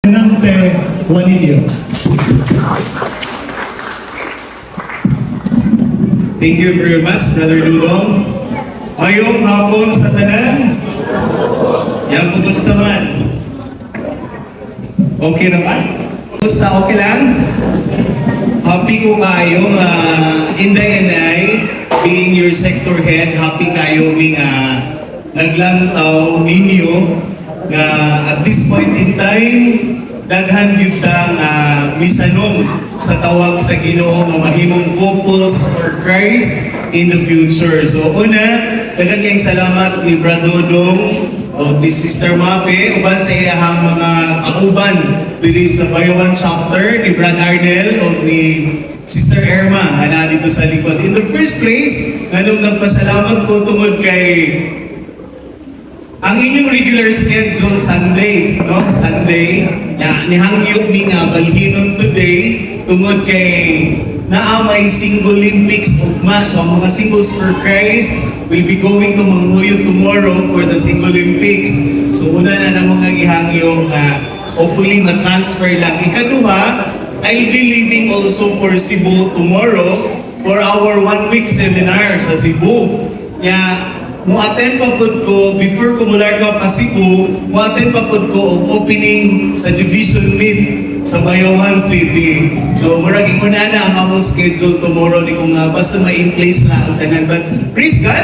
Nante Juanillo. Thank you very much, Brother Dudong. Ngayong hapon sa tanan, yang kumusta man? Okay naman? Kumusta, okay lang? Happy ko kayo Inday and I, being your sector head, happy kayo naglantaw ninyo nga at this point in time, daghan gyud misanom sa tawag sa Ginoo nga mahimong couples for Christ in the future. So una, daghan kayong salamat ni Brad Dodong o ni Sister Mape uban sa iyahang mga kauban diri sa Bayawan chapter ni Brad Arnel o ni Sister Erma nga dito sa likod. In the first place, nganong nagpasalamat ko tungod kay ang inyong regular schedule Sunday, no? Sunday, nihangyo mi nga balhinon today tungod kay naamay single Olympics ugma. So ang mga singles for Christ will be going to Manghuyo tomorrow for the single Olympics. So una na namo nga gihangyo nga hopefully ma-transfer lang. Ikaduha, I'll be leaving also for Cebu tomorrow for our 1-week seminar sa Cebu. Mo-attend pa pod ko, before ko mularga pa Cebu, mo-attend pa pod ko ang opening sa division meet sa Bayawan City. So, muraging ko na ang among schedule tomorrow ni kung basta ma-in place na ang tanan. But, praise God,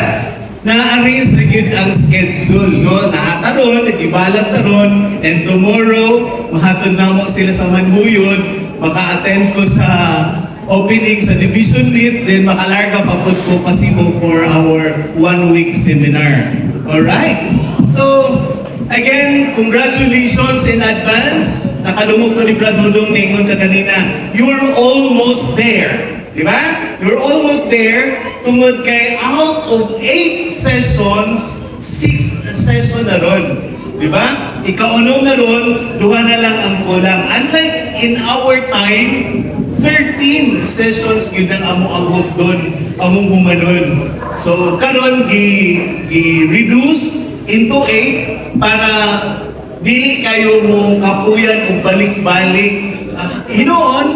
na-arrange na yun ang schedule, no? Nakataron, nagibalat taron, and tomorrow, mahatod na mo sila sa Manhuyod, maka-attend ko sa opening sa division meet, then makalarga papod ko Cebu for our 1-week seminar. Alright? So, again, congratulations in advance. Nakalumog ko ni Brad Dudong ningon ka kanina. You're almost there. Di ba? You're almost there. Tungod kay out of 8 sessions, 6th session na ron. Di ba? Ikaunong na ron, 2 na lang ang kulang. Unlike in our time, 13 sessions yun ang amo-amot doon, among humanon. So, karon gi-reduce into 8 para dili kayo mo kapuyan o balik-balik. Hinoon,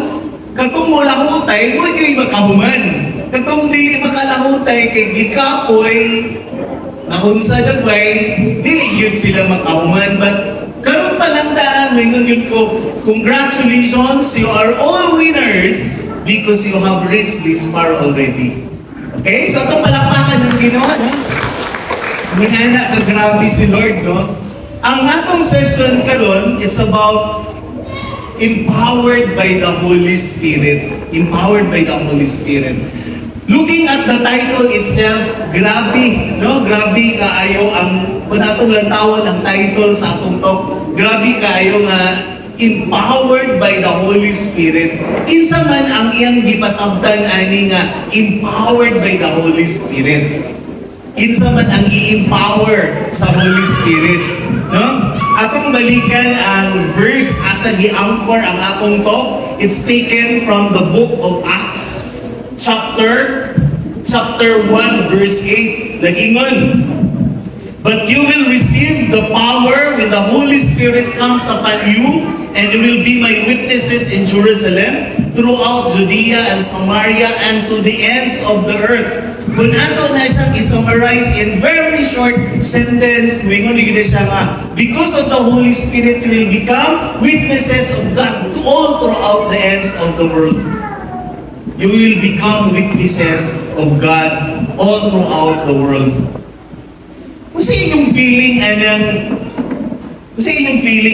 katong mo lahutay, mo kayo makahuman. Katong dili makalahutay kay gikapoy, nakunsa dagway, dili yun sila makahuman. But karon pa lang daan, mingon yun ko, congratulations, you are all winners because you have reached this far already. Okay? So itong palakpakan ng Ginoo, no? Minana ka grabe si Lord, no? Ang atong session karon, it's about empowered by the Holy Spirit. Empowered by the Holy Spirit. Looking at the title itself, grabe, no? Grabe kaayo ang kung atong lantawan ang title sa atong talk, grabe kaayo nga empowered by the Holy Spirit. Kinsa man ang iyang gipasabtan ani nga empowered by the Holy Spirit. Kinsa man ang i-empower sa Holy Spirit, no? Atong balikan ang verse asa gi-anchor ang atong talk. It's taken from the book of Acts. Chapter 1 verse 8 nagingon, but you will receive the power when the Holy Spirit comes upon you, and you will be my witnesses in Jerusalem, throughout Judea and Samaria, and to the ends of the earth. Kung ato na siyang i-summarize in very short sentence, mingon yun siya nga, because of the Holy Spirit, you will become witnesses of God all throughout the ends of the world. You will become witnesses of God all throughout the world. Kung sa inyong feeling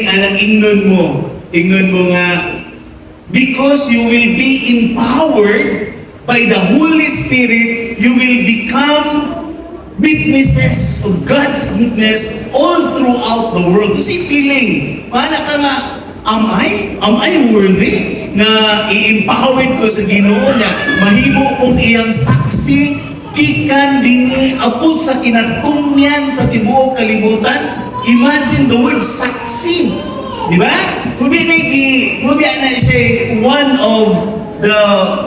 anang ingnon mo nga, because you will be empowered by the Holy Spirit, you will become witnesses of God's goodness all throughout the world. Kung sa feeling, paano ka nga, am I worthy na i-empowered ko sa Ginoo niya, mahimo kong iyang saksi, kikan dingi apod sa kinatumyan sa tibuok kalibutan. Imagine the word saksi, di ba? Mabi na siya one of the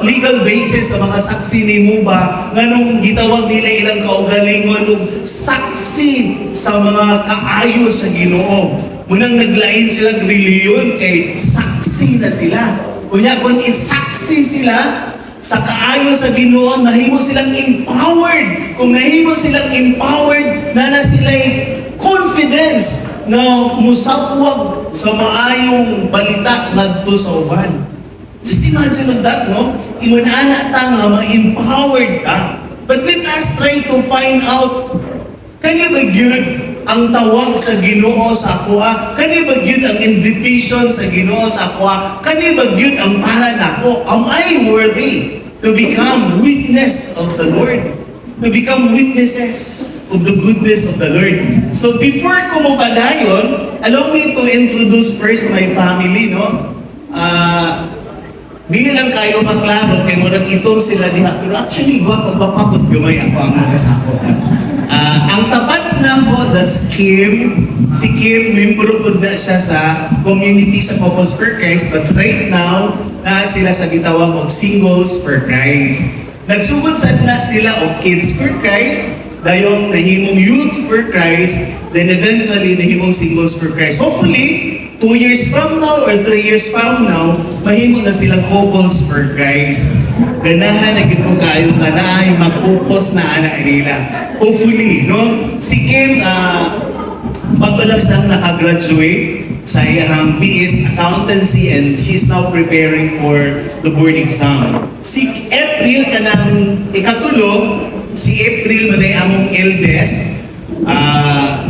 legal basis sa mga saksi ni Muba nganong gitawag nila ilang kaugalingon og saksi sa mga kaayo sa Ginoo. Munang naglain silang reliyon kay saksi na sila. Kunya kung isaksi sila sa kaayo sa Ginoo, nahimo silang empowered. Kung nahimo silang empowered, na sila'y confidence na musapwag sa maayong balita ngadto sa uban. Just imagine of that, no? Imunana ta nga ma-empowered ka. But let us try to find out, kanya ba yun ang tawag sa Ginoo sa akuha? Kani ba yun ang invitation sa Ginoo sa akuha? Kani ba yun ang para nako? Am I worthy to become witness of the Lord? To become witnesses of the goodness of the Lord. So before ko mo padayon, allow me to introduce first my family, no? Di lang kayo maklaro kay murag itong sila diha. Pero actually, pagpapagod gamay ako ang mga sakop. Ang tapat na ko, that's Kim. Si Kim, membro po na siya sa community sa Purpose for Christ. But right now, sila sa gitawag og Singles for Christ. Nagsugod sad na sila og Kids for Christ. Dayong nahimong Youth for Christ. Then eventually, nahimong Singles for Christ. Hopefully, 2 years from now or 3 years from now, mahimo na silang couples for Christ. Ganahan na gid ko kayo nga naay mag-couples na anak nila. Hopefully, no? Si Kim, bago lang siyang nakagraduate sa iyang BS Accountancy and she's now preparing for the board exam. Si April, kanang ikatulo, si April manay among eldest,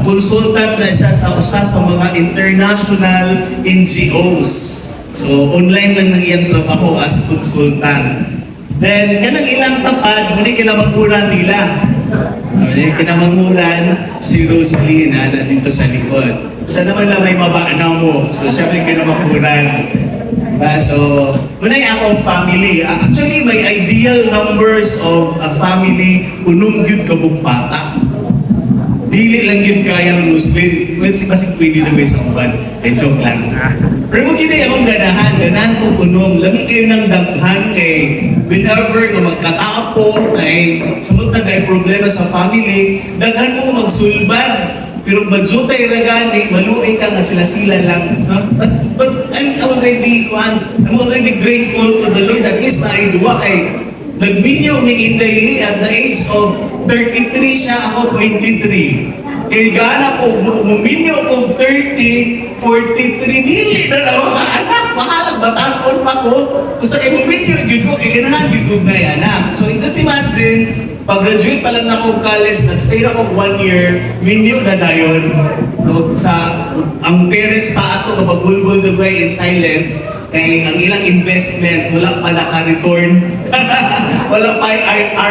consultant na siya sa usa sa mga international NGOs. So, online lang nang iyang trabaho as consultant. Then, kanang ilang tapad, muli kinamanghuran nila. Kinamanghuran si Rosalie na dito sa likod. Siya naman lang may mabana mo. So, siya may kinamanghuran. So, munay akong family. Actually, may ideal numbers of a family kunong yun kabugpata. Dili lang yun kayang Muslim. Well, si Pasig pwede na may sa uban. Joke lang. Pero mo ginay akong ganahan ko kunong. Lami kayo ng daghan kay whenever na magkatapo, ay samot na dahil problema sa family, daghan mo magsulban. Pero magjutay ragani, maluay ka nga sila-sila lang. But I'm already grateful to the Lord. At least na ay duwa kay nagminyo ni Inday at the age of 33 siya, ako 23. Kaya gana ko, muminyo ko 30, 43, dili na na mga anak, mahalag, batakon pa ko. Kung sa muminyo, yun ko, ganahan, yun ko na anak. So just imagine, pag-graduate pa lang na ako college, nag-stay na ako 1 year, minyo na dayon. No, ang parents pa ato, kapag-bulbul the way in silence, kay ang ilang investment, wala pa naka-return. Wala pa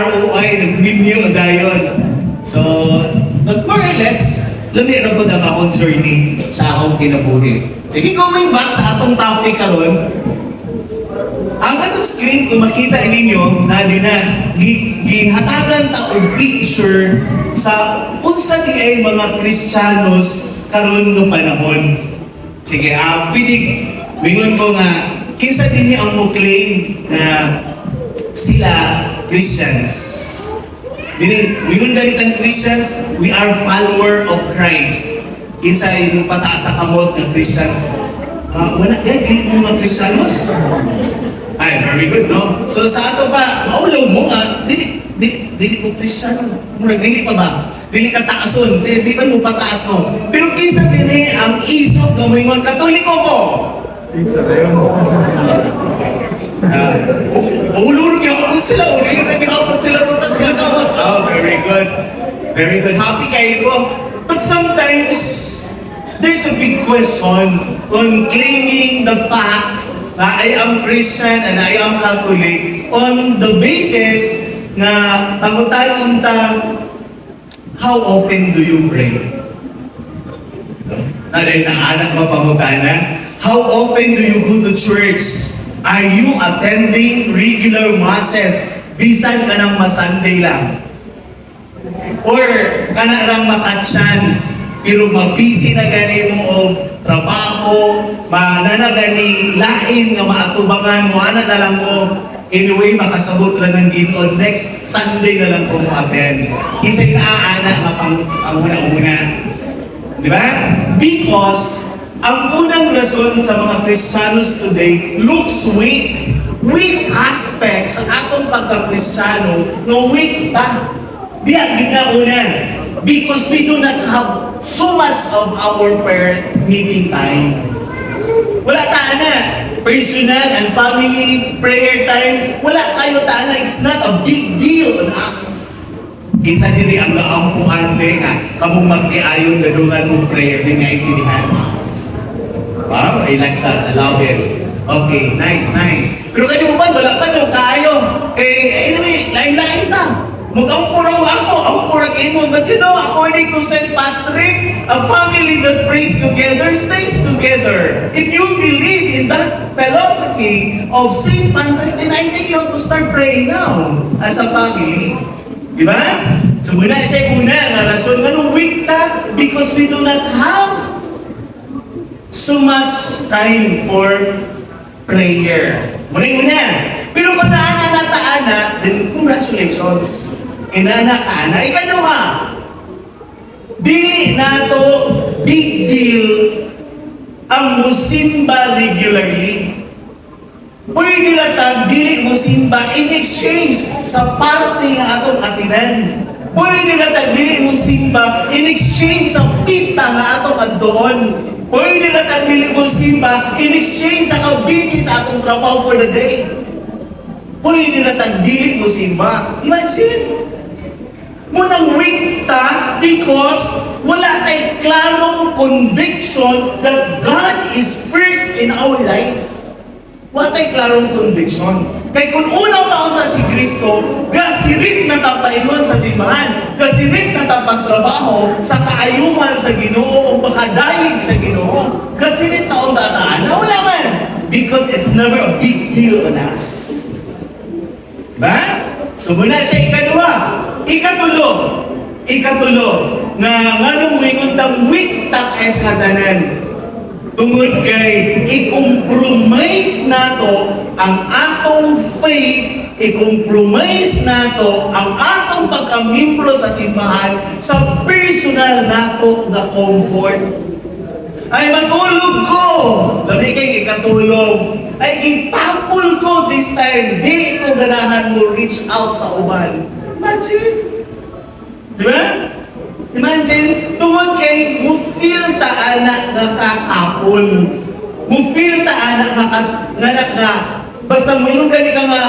ROI, nag-minyo dayon. So, but more or less, lami na po ang akong journey sa akong kinabuhi. Sige, going back sa atong topic karon, ang atong screen, kung makita ninyo, gihatagan ta og picture sa unsa di ay mga Kristiyanos karon ng panahon. Sige, pwede, mingon ko nga, kinsa din niya ang mo-claim na sila Christians. Mingon ganit ang Christians, we are follower of Christ. Kinsa yung pataas sa kamot ng Christians. Wala yan, dili mo mga Kristiyanos. Ay, very good, no? So sa ato ba, maulaw mo nga, dili ko Kristiyano. Murag, dili pa ba? Dili ka taason, di ba mo pataas no? Pero kinsa din ang isok ng mga Katoliko ko? Isa na yun. Ulurog yung kapot sila, ulurog yung kapot sila, puntas sila kamot. Oh, very good. Very good. Happy kayo ko. But sometimes, there's a big question on claiming the fact na I am Christian and I am Catholic on the basis na pangutan unta, how often do you pray? Naday na anak mo pangutana. How often do you go to church? Are you attending regular masses? Bisan ka ng masunday lang. Or kana rang maka-chance pero mabisi na gani mo og trabaho, manana gani lain nga maatubangan mo, ana na lang mo. Anyway, makasabot ra ng Ginoo, next Sunday na lang ko mo attend. Kisay na ana nga panguna-una. Di ba? Because Ang unang rason sa mga Kristiyanos today looks weak. Which aspect sa atong pagka-Kristiyano no weak ba? Diya, ginauna. Because we do not have so much of our prayer meeting time. Wala taana. Personal and family prayer time. Wala kayo taana. It's not a big deal on us. Kinsa diri ang gaampuan nga kamong mag-iayon gadungan mo prayer din nga isinihands. Wow, I like that. I love it. Okay, nice. Pero kanyo ba, wala pa daw kayo. Anyway, lain-lain ta. Mag-ampurang ako, ampurang imo. But you know, according to St. Patrick, a family that prays together stays together. If you believe in that philosophy of St. Patrick, then I think you have to start praying now as a family. Di ba? So muna siya nga rason nga weak ta because we do not have so much time for prayer. Muna. Pero kung naana, then congratulations. Inana ka na. Ikaduha, dili na to big deal ang musimba regularly. Pwede na ta, dili musimba in exchange sa parte nga atong atinan. Pwede na ta, dili musimba in exchange sa pista nga atong addoon. Pwede na ta, dili musimba in exchange sa kabisi sa atong trabaho for the day. Pwede na ta, dili musimba. Imagine! Munang weak ta because wala tay klarong conviction that God is first in our life. Wala tay klarong conviction. Kaya kung unang taon na si Kristo, gasirit na ta paingon sa simbahan, gasirit na ta pagtrabaho sa kaayuhan sa Ginoo o makadayig sa Ginoo. Gasirit taon na taan. Wala man. Because it's never a big deal on us. Diba? So muna sa Ikatulo, nga nganong mingon tang weak tak es nga tanan. Tungod kay i-compromise nato ang atong faith, i-compromise nato ang atong pagkamimbro sa simbahan sa personal nato nga comfort. Ay matulog ko, labi kay ikatulog. Ay gitapol ko this time, di ko ganahan mo reach out sa uban. Imagine. Di ba? Imagine, tungod kay mo feel ta anak nga kakapol. Mo feel ta anak nga basta mo yung gani ka nga,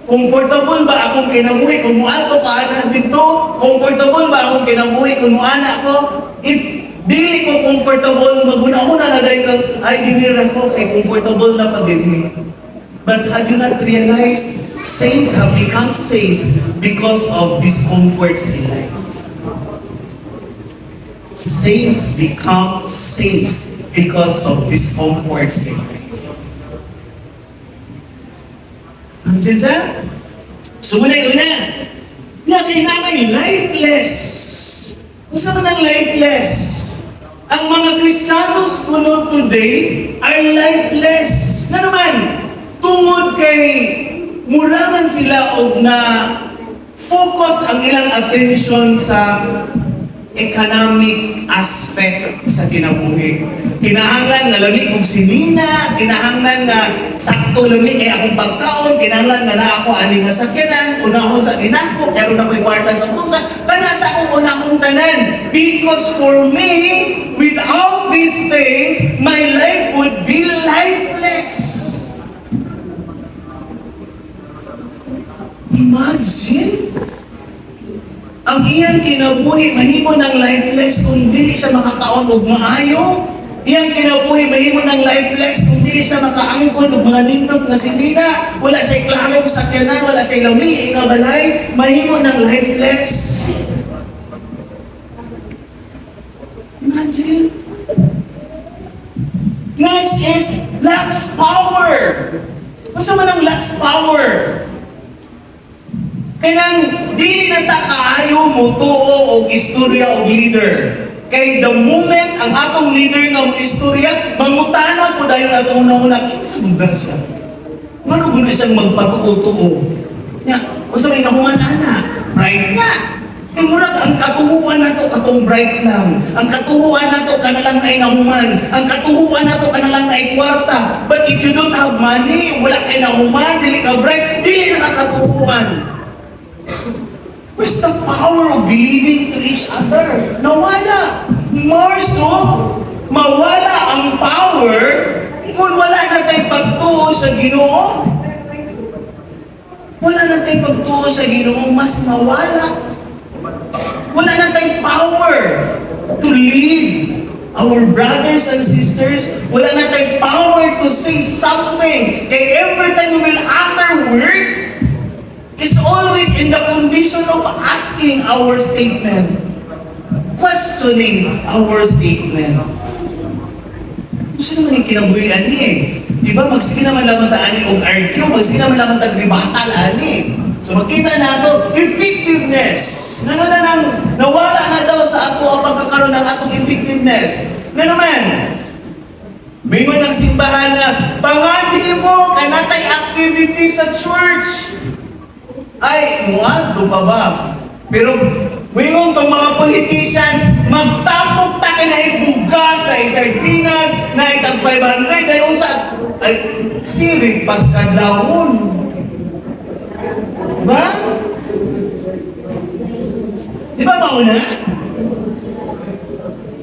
comfortable ba akong kinabuhi kung muato ka anak dito? Comfortable ba akong kinabuhi kung muanak ko? If dili ko comfortable, maguna-una na dahil kang, ay dinira ko, kay comfortable na pa din. But have you not realized, saints have become saints because of discomforts in life. Saints become saints because of discomforts in life. Ano siya? So una, kailangan lifeless. Mas naman ang lifeless. Ang mga Kristiyanos kuno today are lifeless. Na naman, tungod kay muraman sila og na focus ang ilang attention sa economic aspect sa kinabuhi. Kinahanglan nga lami kong sinina, kinahanglan nga sakto lami kay akong pagkaon, kinahanglan nga na ako ani nga sakyanan, unahon sa dinako, karon na ko'y kwarta sa pusa, kana sa akong unahong tanan. Because for me, without these things, my life would be lifeless. Imagine, ang iyang kinabuhi, mahimo ng lifeless kung dili siya makakaon og maayo. Iyang kinabuhi, mahimo ng lifeless kung dili siya makaangkon og mga nindot na sinina. Wala siya klarong sakyanan, wala siya lami, ikabalay. Mahimo ng lifeless. Imagine. Next is lacks power. Masa man ang lacks power? Kanang dili na ta kaayo mo tuo og istorya og leader. Kay the moment ang atong leader nga mo istorya, mangutana po dayon atong una kinsa gud siya. Ngano gud siyang magpatuo-tuo? Ya, usa may nahuman ana, right na. Kaya murag ang katuhuan nato katong bright lang. Ang katuhuan nato kanalang ay nahuman. Ang katuhuan nato kanalang ay kwarta. But if you don't have money, wala kay nahuman, dili ka bright, dili na katuhuan. Where's the power of believing to each other? Nawala. More so, mawala ang power kung wala na tayo pagtuo sa Ginoo. Wala na tayong pagtuo sa Ginoo, mas nawala. Wala na tayong power to lead our brothers and sisters. Wala na tayong power to say something. Kaya every time we will utter words, is always in the condition of asking our statement. Questioning our statement. Gusto naman yung kinabuhian niya eh. Diba, magsige naman naman taani og argue, magsige naman naman tagribatal ani. So makita na ito, effectiveness. Nawala na daw sa ato ang pagkakaroon ng atong effectiveness. Nga naman, may mga nagsimbahan nga, pangadi mo, kanatay activity sa church. Ay, muadto pa ba? Pero, mayroon itong mga politicians, magtapok ta ka na ibugas, na sardinas, na itag 500, na yung sa, ay, sirig pas kadlawon. Diba? Di ba mauna?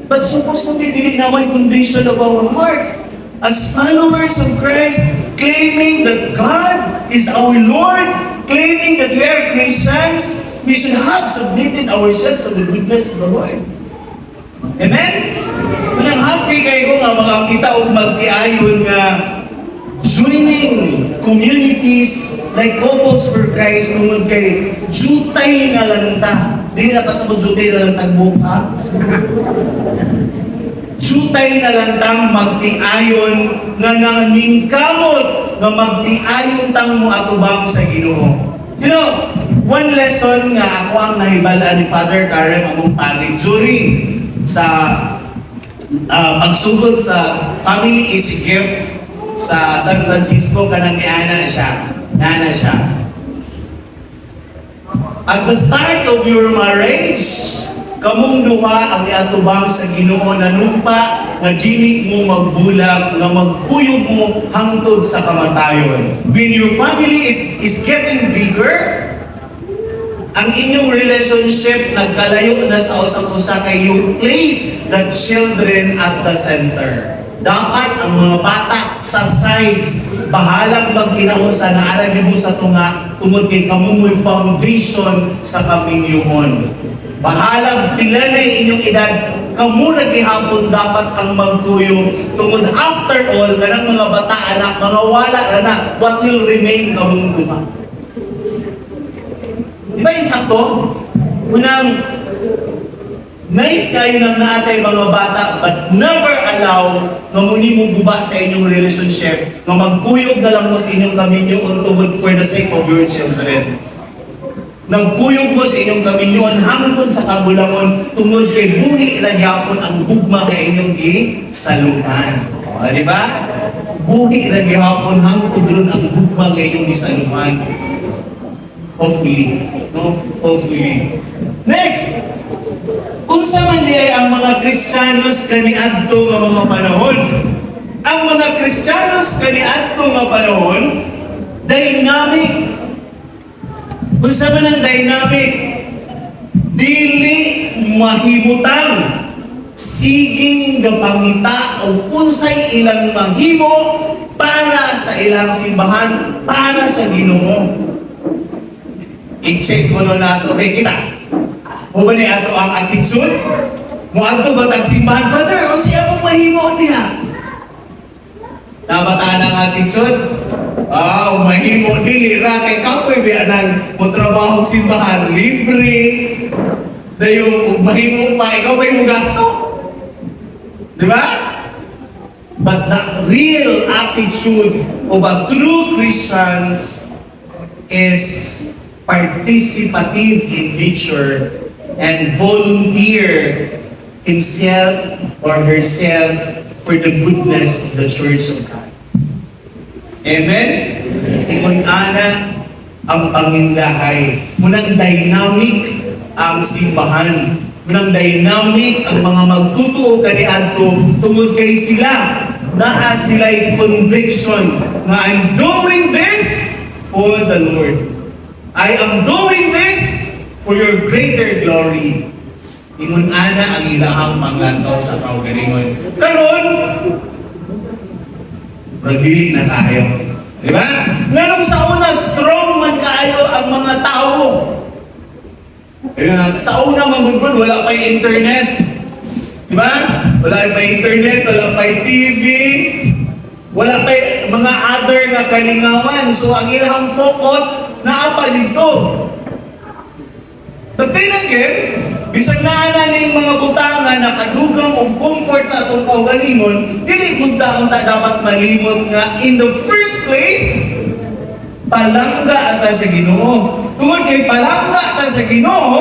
But supposed to be dili na may condition of our heart. As followers of Christ, claiming that God is our Lord, claiming that we are Christians, we should have submitted ourselves to the goodness of the Lord. Amen? Manang happy kayo nga makakita o magtiayon nga joining communities like Couples for Christ tungod kay jutay nga lanta. Dili na pasabot jutay na lantang buka. Jutay na lantang magtiayon nga nangingkamot nga magtiayon tang mo atubang sa Ginoo. You know, one lesson nga ako ang nahibalaan ni Father Karen among pari during sa pagsugod sa Family Easy Gift sa San Francisco kanang niana siya. At the start of your marriage, kamong duha ang iatubang sa Ginoo nanumpa nga dili mo magbulag nga magkuyog mo hangtod sa kamatayon. When your family is getting bigger, ang inyong relationship nagkalayo na sa usap-usa kay you place the children at the center. Dapat ang mga bata sa sides, bahalang magkinaunsa na aragin mo sa tunga, tungod kay kamumoy foundation sa kaminyoon. Bahalang pila na inyong edad, kamu na gihapon dapat ang magkuyo. Tungod after all, kanang mga bata anak, mga wala na what will remain kamong duha. Di ba yung sakto? Unang, nice kayo nang naatay mga bata, but never allow na muni mo guba sa inyong relationship, na magkuyog na lang mo sa inyong kaminyoon tungod for the sake of your children. Nagkuyog mo sa inyong kaminyoon hangtod sa kabulangon tungod kay buhi na gyapon ang gugma kay inyong gisaluhan. O, di ba? Buhi na gyapon hangtod ron ang gugma kay inyong gisaluhan. Hopefully. No? Hopefully. Next! Unsa man diay ang mga Kristiyanos kaniadto nga mga panahon? Ang mga Kristiyanos kaniadto nga panahon, dynamic. Unsa man ang dynamic? Dili mahimutang siging gapangita o unsay ilang mahimo para sa ilang simbahan, para sa Ginoo. I-check mo na nato. Kita. Mo ba ni ato ang attitude? Mo ato ba tagsimbahan, Father? O siya mong mahimo niya? Nabataan ang attitude? Mahimo dili ra kay kapoy biya nang mo trabaho simbahan libre. Dayo mahimo pa ikaw bay mo gasto. Di ba? But the real attitude of a true Christians is participative in nature and volunteer himself or herself for the goodness of the Church of God. Amen? Ingon ana ang pangindahay. Munang dynamic ang simbahan. Nang dynamic ang mga magtutuo kaniadto tungod kay sila naa sila'y conviction na I'm doing this for the Lord. I am doing this for your greater glory. Ingon ana ang ilahang panglantaw sa kaugalingon. Karon, magdili na kayo. Di ba? Nganong sa una, strong man kaayo ang mga tao. Sa una magugod, wala pa internet. Di ba? Wala pa internet, wala pa TV, wala pa mga other nga kalingawan. So ang ilang focus, naapa dito. But then again, bisag naana ning mga butangan na kadugang o comfort sa atong kaugalingon, dili gud daon ta dapat malimot nga in the first place, palangga ata sa Ginoo. Tungod kay palangga ata sa Ginoo,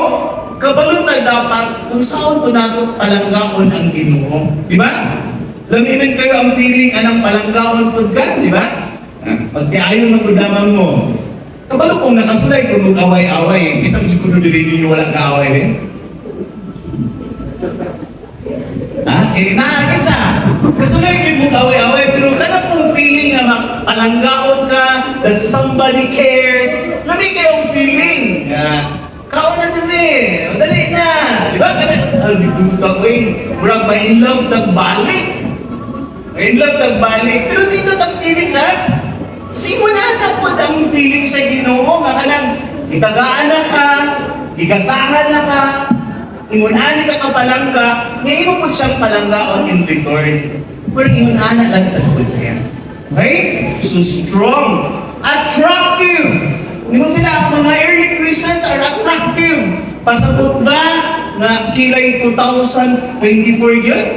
kabalo ta dapat kung saan to nato palanggaon ang Ginoo. Di ba? Laminan kayo ang feeling anang palanggaon pud ka, di ba? Pagtiayon ng gudamang mo. Kabalo kung nakasulay kung mag-away-away, isang siguro din ninyo walang kaaway din. Ha? Eh, naagin sa kasulay kung mag-away-away, pero kana pong feeling na palanggaon ka, that somebody cares, labi kayong feeling. Kaon na din eh, madali na. Di ba? Nagdutang ko eh. Murag ma-in love nagbalik. Ma-in love nagbalik. Pero dito tag-feeling siya. Simula po ang feeling sa Ginoo nga kanang itagaan na ka, igasahan na ka, ingunani ka kapalangga, ngayon po siyang palanggaon in return. Pero ingunana lang sa likod siya. Okay? So strong, attractive. Ngayon sila, ang mga early Christians are attractive. Pasabot ba na kilay 2024 yun?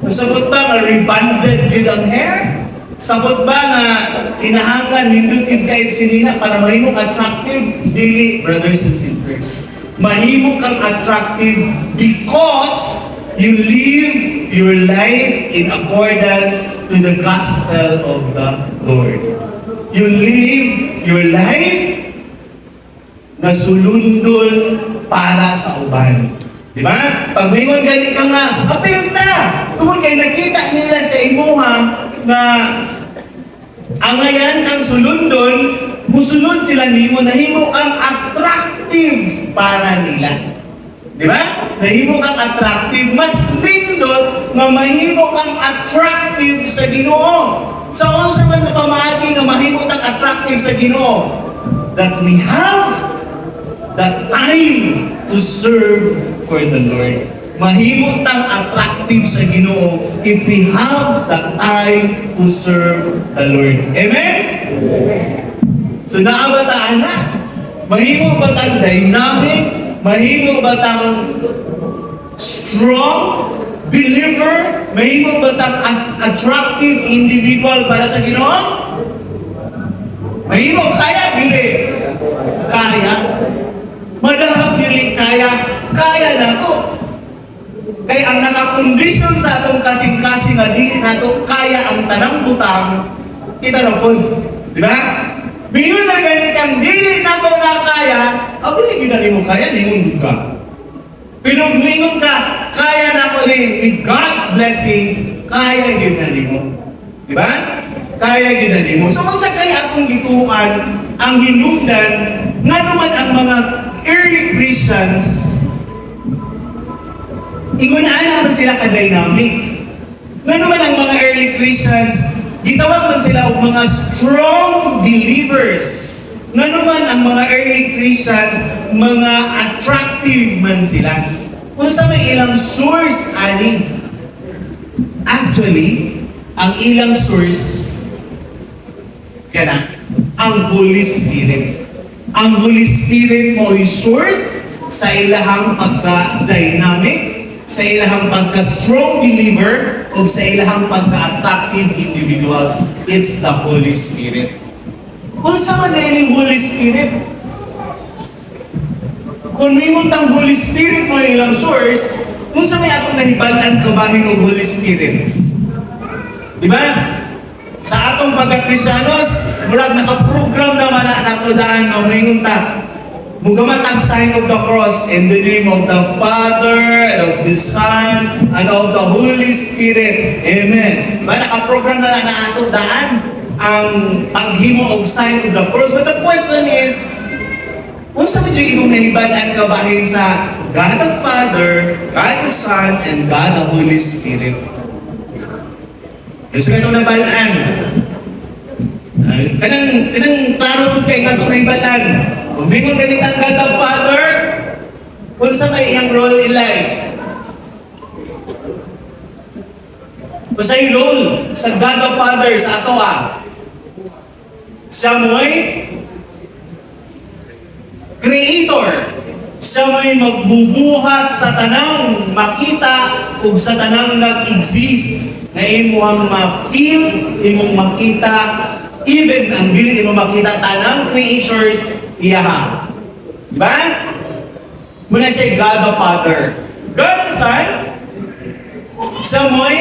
Pasabot ba na rebanded yun ang hair? Sabot ba nga inahangan nindutid kahit sinina para mahimo attractive? Dili, brothers and sisters. Mahimo kang attractive because you live your life in accordance to the gospel of the Lord. You live your life na sulundol para sa uban. Di ba? Pag may mga ganit ka nga, apel na! Tungkol kay nakita nila sa imuha na ang ngayon kang sulundol, musunod sila nimo, nahimo kang attractive para nila. Di ba? Nahimo kang attractive, mas lindot na mahimo kang attractive sa Ginoo. Sa unsa man na pamaagi nga mahimo kang attractive sa Ginoo, that we have that time to serve for the Lord. Mahimo tang attractive sa Ginoo if we have the time to serve the Lord. Amen? So naabataan na. Mahimo ba tang dynamic? Mahimo ba tang strong believer? Mahimo ba tang attractive individual para sa Ginoo? Mahimo kaya dili. Kaya. Madahap dili kaya. Kaya na to. Kaya ang nakakondisyon sa atong kasing-kasing na dili nato kaya ang tanang butang, kita na po. Di ba? Biyon na ganit ang dili nato na kaya, ang dili ginali mo kaya, ningon ka. Pero ningon ka, kaya na ko din, with God's blessings, kaya ginali mo. Di ba? Kaya ginali mo. So kung sa kaya akong gituan, ang hinungdan, nga naman ang mga early Christians, ingunaan naman sila ka-dynamic. Nga naman ang mga early Christians, gitawag man sila og mga strong believers. Nga naman ang mga early Christians, mga attractive man sila. Kung sa may ilang source, ani, actually, ang ilang source, yan ang Holy Spirit. Ang Holy Spirit mo ay source sa ilahang pagka-dynamic, sa ilahang pagka-strong believer, o sa ilahang pagka-attractive individuals. It's the Holy Spirit. Kung saan na yung Holy Spirit? Kung may muntang Holy Spirit mo ilang source, kung saan may atong nahibalan kabahin ng Holy Spirit? Di ba? Sa atong pagka-Kristiyanos, murag nakaprogram naman na nato daan na umingon ta. Mugamat ang sign of the cross in the name of the Father, and of the Son, and of the Holy Spirit. Amen. Ba, nakaprogram na ato daan ang paghimo og sign of the cross. But the question is, unsa man yung imong nahibalan kabahin sa God the Father, God the Son, and God the Holy Spirit? Yung sa itong nabalaan, kanang klaro po kayo nga itong nahibalan. Kung bingon ganit ang God the Father, unsa may iyang role in life? Unsa yung role sa God the Father sa ato Siya mo'y Creator. Siya mo'y magbubuhat sa tanang makita ug sa tanang nag-exist na imong ma-feel, imong makita, even ang dili imong makita tanang creatures iyaha. Diba? Muna siya God the Father. God the Son, siya mo'y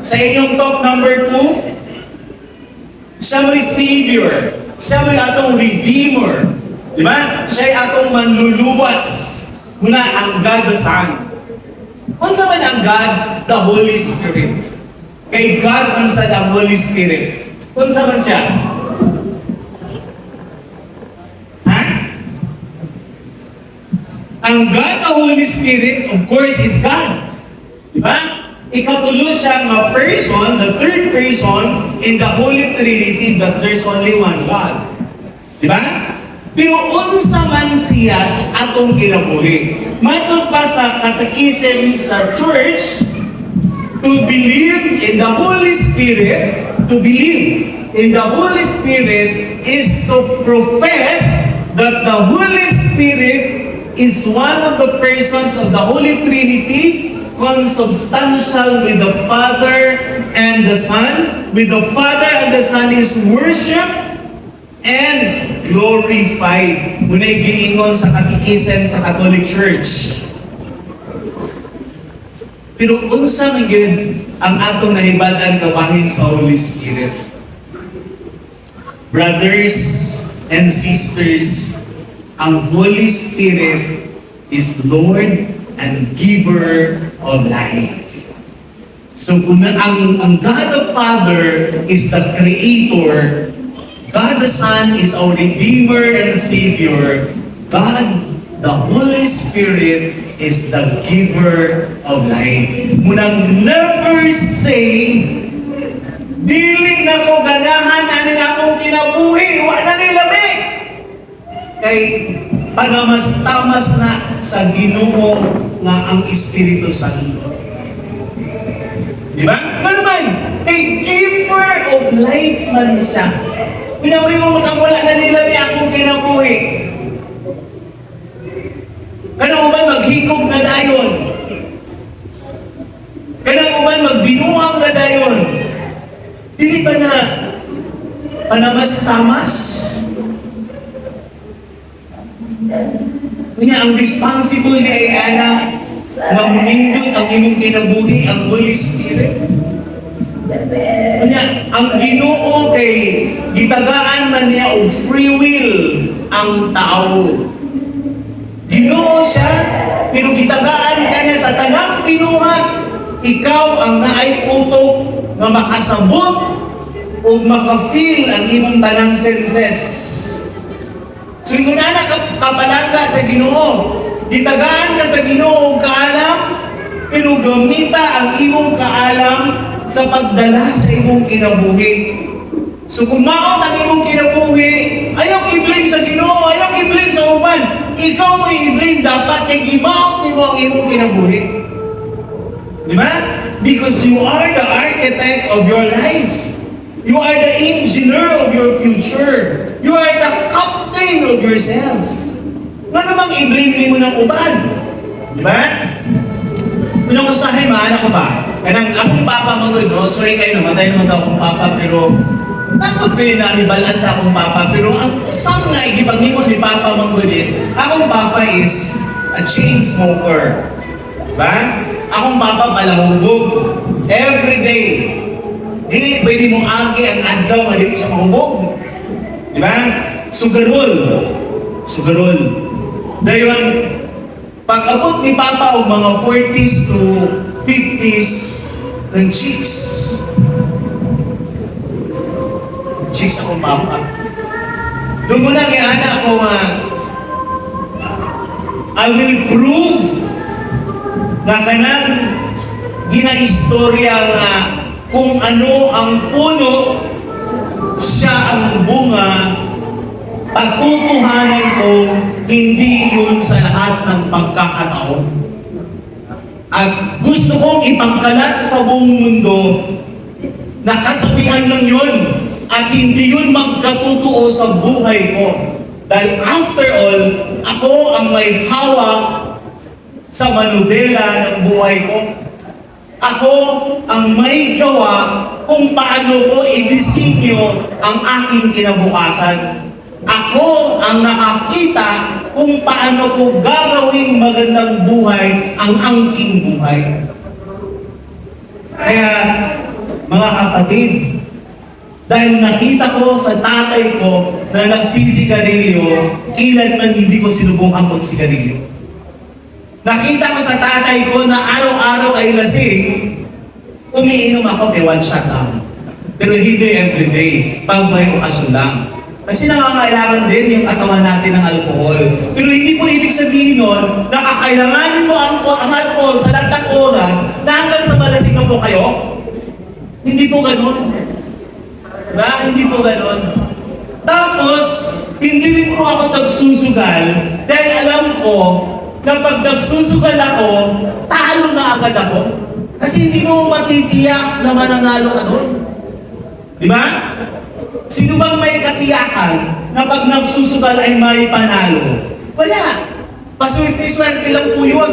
sa inyong talk number 2, siya mo'y Savior. Siya mo'y atong Redeemer. Diba? Siya'y atong manluluwas. Muna ang God the Son. Unsa man ang God the Holy Spirit? Kay God man sa ang Holy Spirit. Unsa man siya? Ha? Ang God the Holy Spirit, of course, is God. Diba? Ikatulo siya nga person, the third person in the Holy Trinity, but there's only one God. Diba? Pero unsa man siya sa atong kinabuhi. Matod pa sa catechism sa church, to believe in the Holy Spirit, to believe in the Holy Spirit is to profess that the Holy Spirit is one of the persons of the Holy Trinity, consubstantial with the Father and the Son. With the Father and the Son is worship and glorified. Muna'y giingon sa catechism sa Catholic Church. Pero unsa man gyud ang atong nahibal-an kabahin sa Holy Spirit? Brothers and sisters, ang Holy Spirit is Lord and giver of life. So kung ang God the Father is the Creator, God the Son is our Redeemer and Savior, God the Holy Spirit is the giver of life. Munang never say, dili na ko ganahan ani akong kinabuhi, wa na nilabi. Kay panamas-tamas na sa Ginoo nga ang Espiritu Santo. Di ba? Ano man? Kay giver of life man siya. Pinawi mo makamula na nilabi akong kinabuhi. Kanang uban maghikog na dayon. Kanang uban magbinuang na dayon. Dili ba na panamas-tamas? Kanya ang responsible ni Ayana na munindot ang imong kinabuhi ang Holy Spirit. Kanya ang Ginoo kay gitagaan man niya og free will ang tao. Ginoo siya, pero gitagaan ka niya sa tanang binuhat, ikaw ang naay utok na makasabot o makafeel ang imong tanang senses. So ingon na kapalanga sa Ginoo, gitagaan ka sa Ginoo og kaalam, pero gamita ang imong kaalam sa pagdala sa imong kinabuhi. So kung maot ang imong kinabuhi, ayaw i-blame sa Ginoo, ayaw i-blame sa uban. Ikaw mo i-blame dapat kay gimaot nimo ang imong kinabuhi. Di ba? Because you are the architect of your life. You are the engineer of your future. You are the captain of yourself. Nga namang i-blame mo ng uban. Di ba? Pinangusahin, maanak ko ba? Kanang akong papa mga no? Sorry kayo, namatay naman daw akong papa, pero dapat kayo nanibalan sa akong papa. Pero ang isang nga igipanghimon ni Papa Manggudis, akong papa is a chain smoker. Diba? Akong papa palahubog. Every day. Dili pwede mong agi ang adlaw nga dili siya mahubog. Diba? Sugarol. Sugarol. Dayon, pag-abot ni Papa o mga 40s to 50s ng chicks. Chicks akong Papa. Doon mo lang iana ako nga, I will prove na kanang ginaistorya nga kung ano ang puno, siya ang bunga, pagtutuhanan ko, hindi yun sa lahat ng pagkakataon. At gusto kong ipangkalat sa buong mundo na kasabihan lang yun at hindi yun magkatutuo sa buhay ko. Dahil after all, ako ang may hawak sa manubela ng buhay ko. Ako ang may gawa kung paano ko idisenyo ang aking kinabukasan. Ako ang nakakita kung paano ko gagawing magandang buhay ang aking buhay. Kaya, mga kapatid, dahil nakita ko sa tatay ko na nagsisigarilyo, kailanman hindi ko sinubukan magsigarilyo. Nakita ko sa tatay ko na araw-araw ay lasing, umiinom ako kay one shot lang. Pero hindi everyday, pag may okasyon lang. Kasi nangangailangan din yung katawan natin ng alcohol. Pero hindi po ibig sabihin nun, na kakailanganin mo ang alcohol sa lahat ng oras na hanggang sa malasing po kayo. Hindi po ganun. Diba? Hindi po ganun. Tapos, hindi rin po ako nagsusugal dahil alam ko na pag nagsusugal ako, talo na agad ako. Kasi hindi mo matitiyak na mananalo ka doon. Di ba? Sino bang may katiyakan na pag nagsusugal ay may panalo? Wala. Paswerte-swerte lang po yun.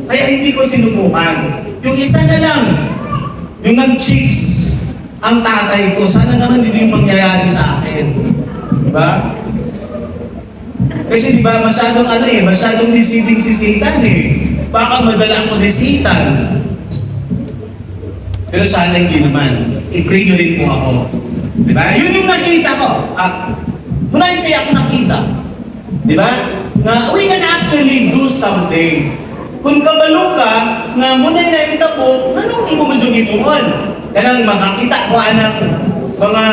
Kaya hindi ko sinubukan. Yung isa na lang, yung nag-chicks, ang tatay ko, sana naman hindi yung mangyayari sa akin. Diba? Kasi diba, masyadong masyadong deceiving si Satan Baka madala ako ni Satan. Pero sana hindi naman. I-pray nyo rin po ako. Diba? Yun yung nakita ko. Muna yung saya ako nakita. Diba? Na we can actually do something. Kung kabalo ka, nga muna yung nakita ko, anong imo mo dyan imuhon? Kanang makakita ko anang mga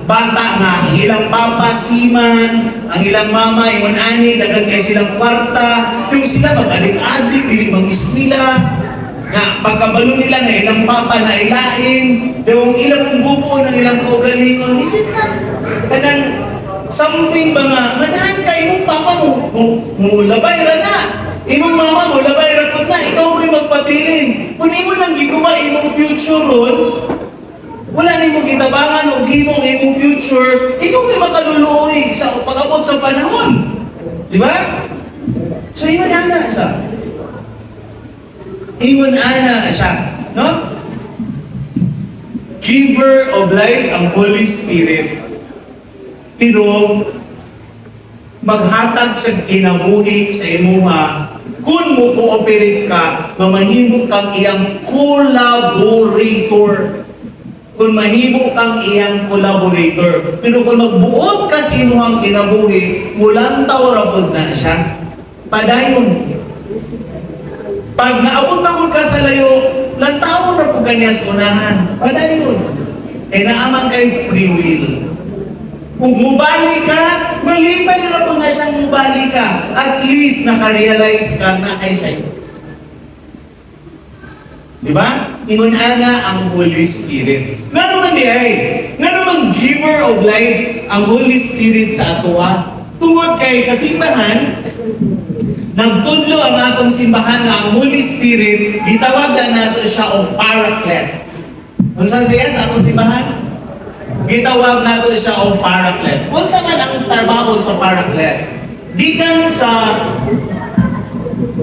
bata nga, ang ilang papa, siman, ang ilang mama, iwan ani, dagan kayo silang kwarta, yung sila mag-adik-adik, dili mag-eskwila, na pagkabalo nila nga ilang papa na ilain, yung ilang bubo ng ilang kaugalingon, isip na, kanang something ba nga, manahan ka, imong papa mo labay ra na. Imong mama mo, labay rapod na, ikaw mo'y magpabilin. Kung imo nang giguba imong future ron, wala na imong gitabangan o imong future, ikaw mo'y makaluluoy sa pag-abot sa panahon. Di ba? So, iwan ana siya. Iwan ana siya. No? Giver of life ang Holy Spirit. Pero, maghatag sa kinabuhi sa imuha kung mo cooperate ka, mamahimo kang iyang collaborator. Kung mahimo kang iyang collaborator. Pero kung magbuot ka sa imuhang kinabuhi, mulang tawrapod na siya. Padayon. Pag naabot na ka sa layo, lantaw na po kanya sa unahan. Padayon. Eh naaman kay free will. Kung mubali ka, malipay na po na siyang mubali ka. At least nakarealize ka na ay sa'yo. Diba? Inunana ang Holy Spirit. Nga naman nga naman giver of life ang Holy Spirit sa atua. Tungod kay sa simbahan, nagtudlo ang atong simbahan na ang Holy Spirit, gitawag na nato siya o Paraclete. Kung saan siya sa atong simbahan? Gitawag nato siya o Paraclete. Kung saan man ang trabaho sa Paraclete? Gikan sa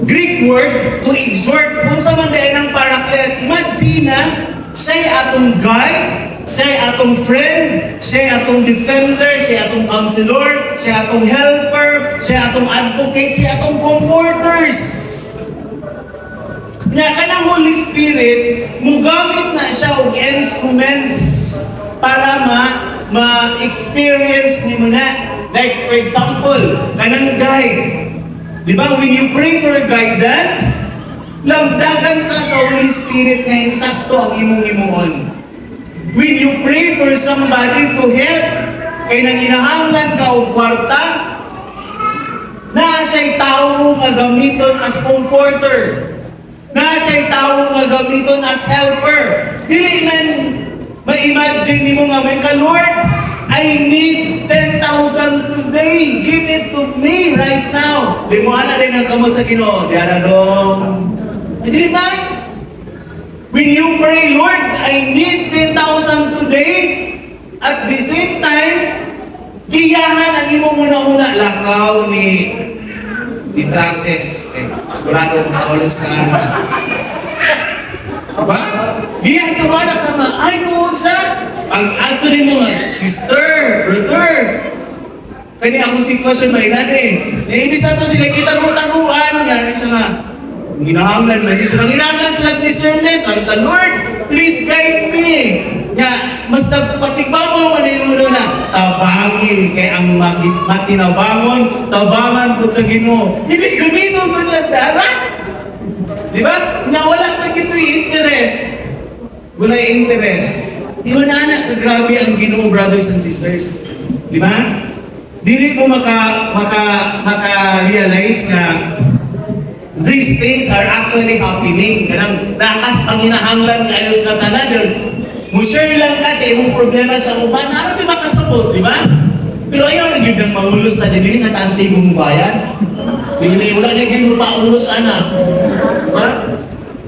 Greek word to exhort. Kung saan man din ang Paraclete? Imagine na, siya'y atong guide, siya'y atong friend, siya'y atong defender, siya'y atong counselor, siya'y atong helper, siya'y atong advocate, siya'y atong comforters. Nga kanang Holy Spirit, mugamit na siya og instruments para ma-experience ni mo na Like, for example, kanang guide. Di ba, when you pray for guidance, lamdagan ka sa Holy Spirit nga insakto ang imong imuon. When you pray for somebody to help, kay nanginahanglan ka o kwarta, naa siya'y tao nga gamiton as comforter. Naa siya'y tao nga gamiton as helper. Dili man ma-imagine mo nga may ka, Lord, I need 10,000 today. Give it to me right now. Di mo ana rin ang kamo sa Ginoo. Di ara dong. Dili man. When you pray, Lord, I need 10,000 today. At the same time, giyahan ang imo muna-una lakaw ni Traces. Eh, sigurado makawalos ka. Diba? Giyahan sa wala ka nga, ay tuod sa, ang ato rin mo nga, sister, brother, kani akong sitwasyon ba ilan eh. Naibis na to sila kita-taguan, yan sa nga, ginahanglan man, ginahanglan sila discernment, ang Lord, please guide me. Ya, mas nagpatigbaw mo yung ulo na tabangin kay ang matinabangon, tabangan po sa Ginoo. Ibig gumino mo lang dara. Di ba? Nawala ka gito yung interest. Wala yung interest. Di ba na anak, grabe ang Ginoo, brothers and sisters. Di ba? Dili mo maka-realize na these things are actually happening. Kanang nakas panginahanglan kayo sa tanan yun. Share lang kasi yung problema sa uban, ano may makasabot, di ba? Pero ayaw na yun ang mangulos sa dili na tanti mo bayan. Dili, wala na yun mo paulos, anak. Diba?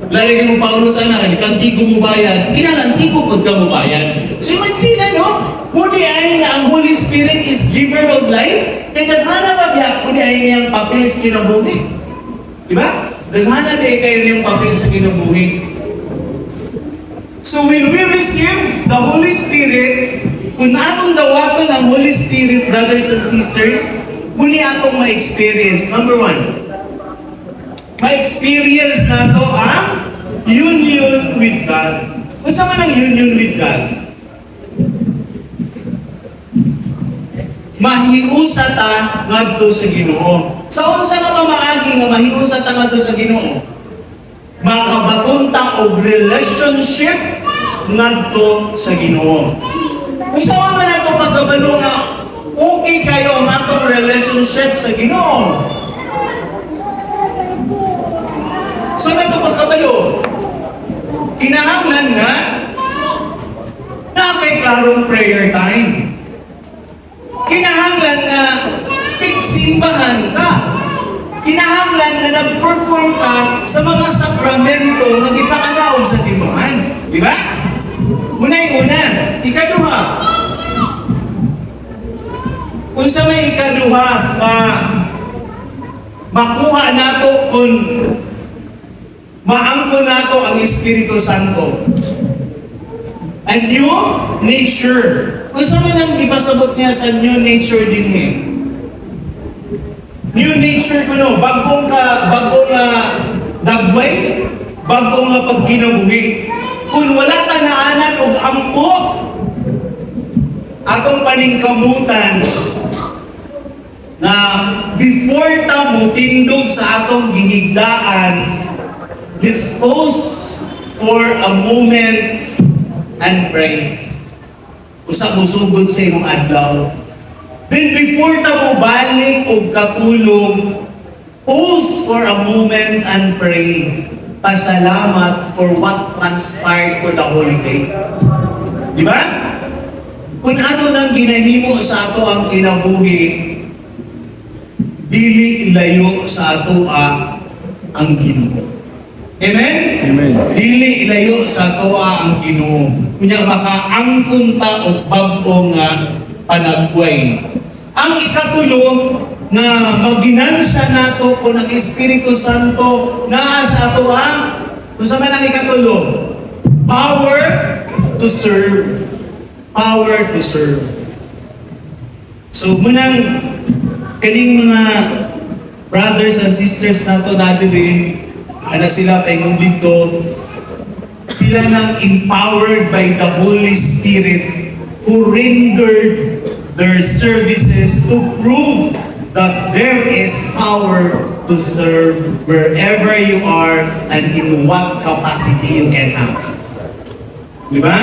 Wala na yun mo paulos, anak. Kanti mo bayan. Kinalanti ko pag ka mo bayan. So yung sila, no? Mudi ay na ang Holy Spirit is giver of life. Kaya naghana ba biyak, mudi ay niyang papel sa kinabuhi. Di ba? Naghana di kayo niyang papel sa kinabuhi. So when we receive the Holy Spirit, kung anong dawaton ang Holy Spirit, brothers and sisters, muli atong ma-experience. Number one, ma-experience na to ang union with God. Kung saan man ang union with God? Mahiusa ta ngadto sa Ginoo. Sa unsa nga pamaagi nga mahiusa ta ngadto sa Ginoo? Makabatunta og relationship ngadto sa Ginoo. Kung saan man ato pagkabalo nga okay kayo ang atong relationship sa Ginoo. So na ito pagkabalo? Kinahanglan nga na kay klarong prayer time. Kinahanglan na tigsimbahan ka. Kinahanglan na nag-perform ka sa mga sakramento na ipakalaog sa simbahan. Di ba? Una. Ikaduha. Kung sa may ikaduha, makuha nato kung maangko nato ang Espiritu Santo. A new nature. Kung sa man ang ipasabot niya sa new nature din eh. New nature ko no, bagong dagway, bagong pagkinabuhi. Kung wala ka naanan o ampo, atong paningkamutan na before ta mo tindog sa atong gihigdaan, let's pause for a moment and pray. Usa mo sugod sa imong adlaw. Then before ta mo balik o katulong, pause for a moment and pray. Pasalamat for what transpired for the whole day. Di ba? Kung ano nang ginahimo sa ato ang kinabuhi, dili layo sa ato ang Ginoo. Amen? Amen. Dili ilayo sa ato ang Ginoo. Kunya makaangkon ta og bag-o nga panagway. Ang ikatulo na maginansya nato kung ang Espiritu Santo naa sa ato kung sa man ang ikatulo, power to serve. Power to serve. So munang kaning mga brothers and sisters nato din ana sila paingon dito, sila nang empowered by the Holy Spirit who rendered their services to prove that there is power to serve wherever you are and in what capacity you can have. Di ba?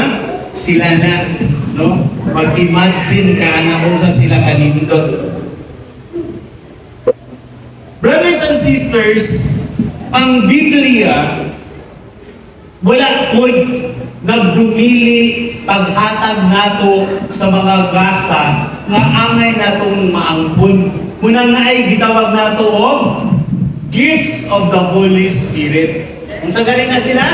Sila na, no? Mag-imagine ka na kung sa sila kanindot. Brothers and sisters, ang Biblia, wala po nagdumili paghatag nato sa mga gasa nga angay natong maampun. Munang naay gitawag nato og gifts of the Holy Spirit. Unsa gani na sila?